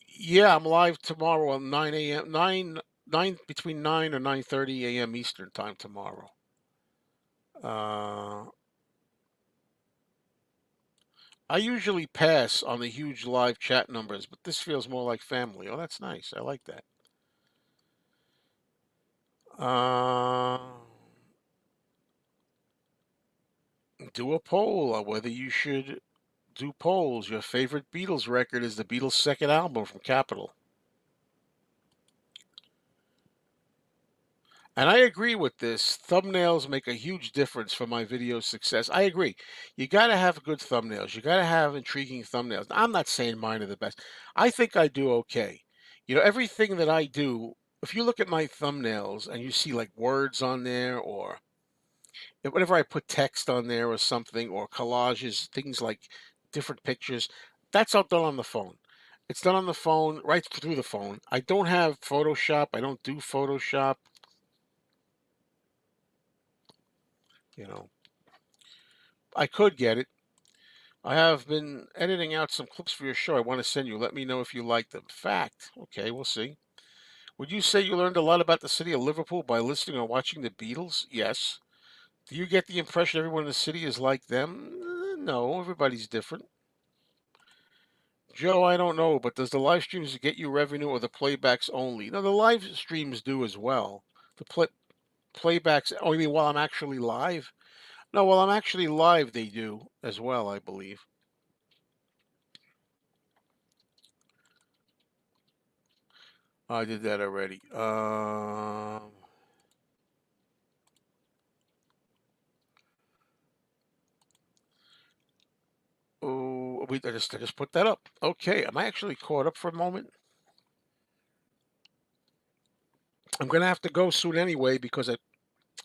Yeah, I'm live tomorrow at 9 a.m. 9 between 9 or 9:30 a.m. Eastern time tomorrow. Uh, I usually pass on the huge live chat numbers, but this feels more like family. Oh, that's nice. I like that. Uh, do a poll on whether you should do polls. Your favorite Beatles record is the Beatles' second album from Capitol. And I agree with this. Thumbnails make a huge difference for my video success. I agree. You got to have good thumbnails. You got to have intriguing thumbnails. I'm not saying mine are the best. I think I do okay. You know, everything that I do, if you look at my thumbnails and you see like words on there or whenever I put text on there or something or collages, things like different pictures, that's all done on the phone. It's done on the phone, right through the phone. I don't have Photoshop. I don't do Photoshop. You know, I could get it. I have been editing out some clips for your show I want to send you. Let me know if you like them. Fact. Okay, we'll see. Would you say you learned a lot about the city of Liverpool by listening or watching the Beatles? Yes. Do you get the impression everyone in the city is like them? No, everybody's different. Joe, I don't know, but does the live streams get you revenue or the playbacks only? No, the live streams do as well. The playbacks, oh, you mean while I'm actually live? No, while I'm actually live, they do as well, I believe. I did that already. Oh, I just put that up. Okay, am I actually caught up for a moment? I'm gonna have to go soon anyway because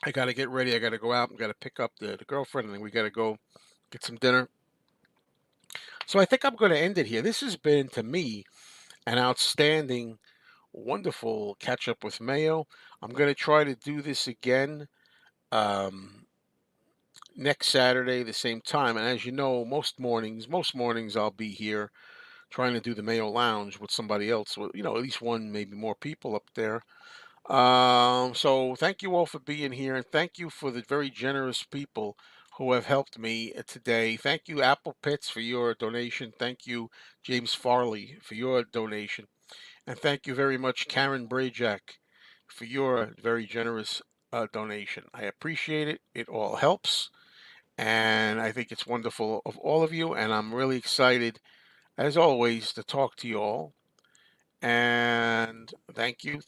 I gotta get ready. I gotta go out. I gotta pick up the girlfriend, and then we gotta go get some dinner. So I think I'm gonna end it here. This has been to me an outstanding, wonderful catch up with Mayo. I'm gonna try to do this again um, next Saturday, the same time. And as you know, most mornings I'll be here trying to do the Mayo Lounge with somebody else, with at least one, maybe more people up there. So thank you all for being here, and thank you for the very generous people who have helped me today. Thank you, Apple Pits, for your donation. Thank you, James Farley, for your donation, and thank you very much, Karen Brajak, for your very generous donation. I appreciate it. It all helps, and I think it's wonderful of all of you. And I'm really excited, as always, to talk to you all. And thank you,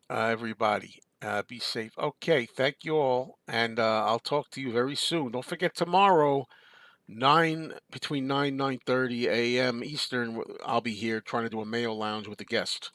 everybody. Be safe. Okay, thank you all, and I'll talk to you very soon. Don't forget tomorrow, between 9:30 a.m. Eastern. I'll be here trying to do a Mayo Lounge with a guest.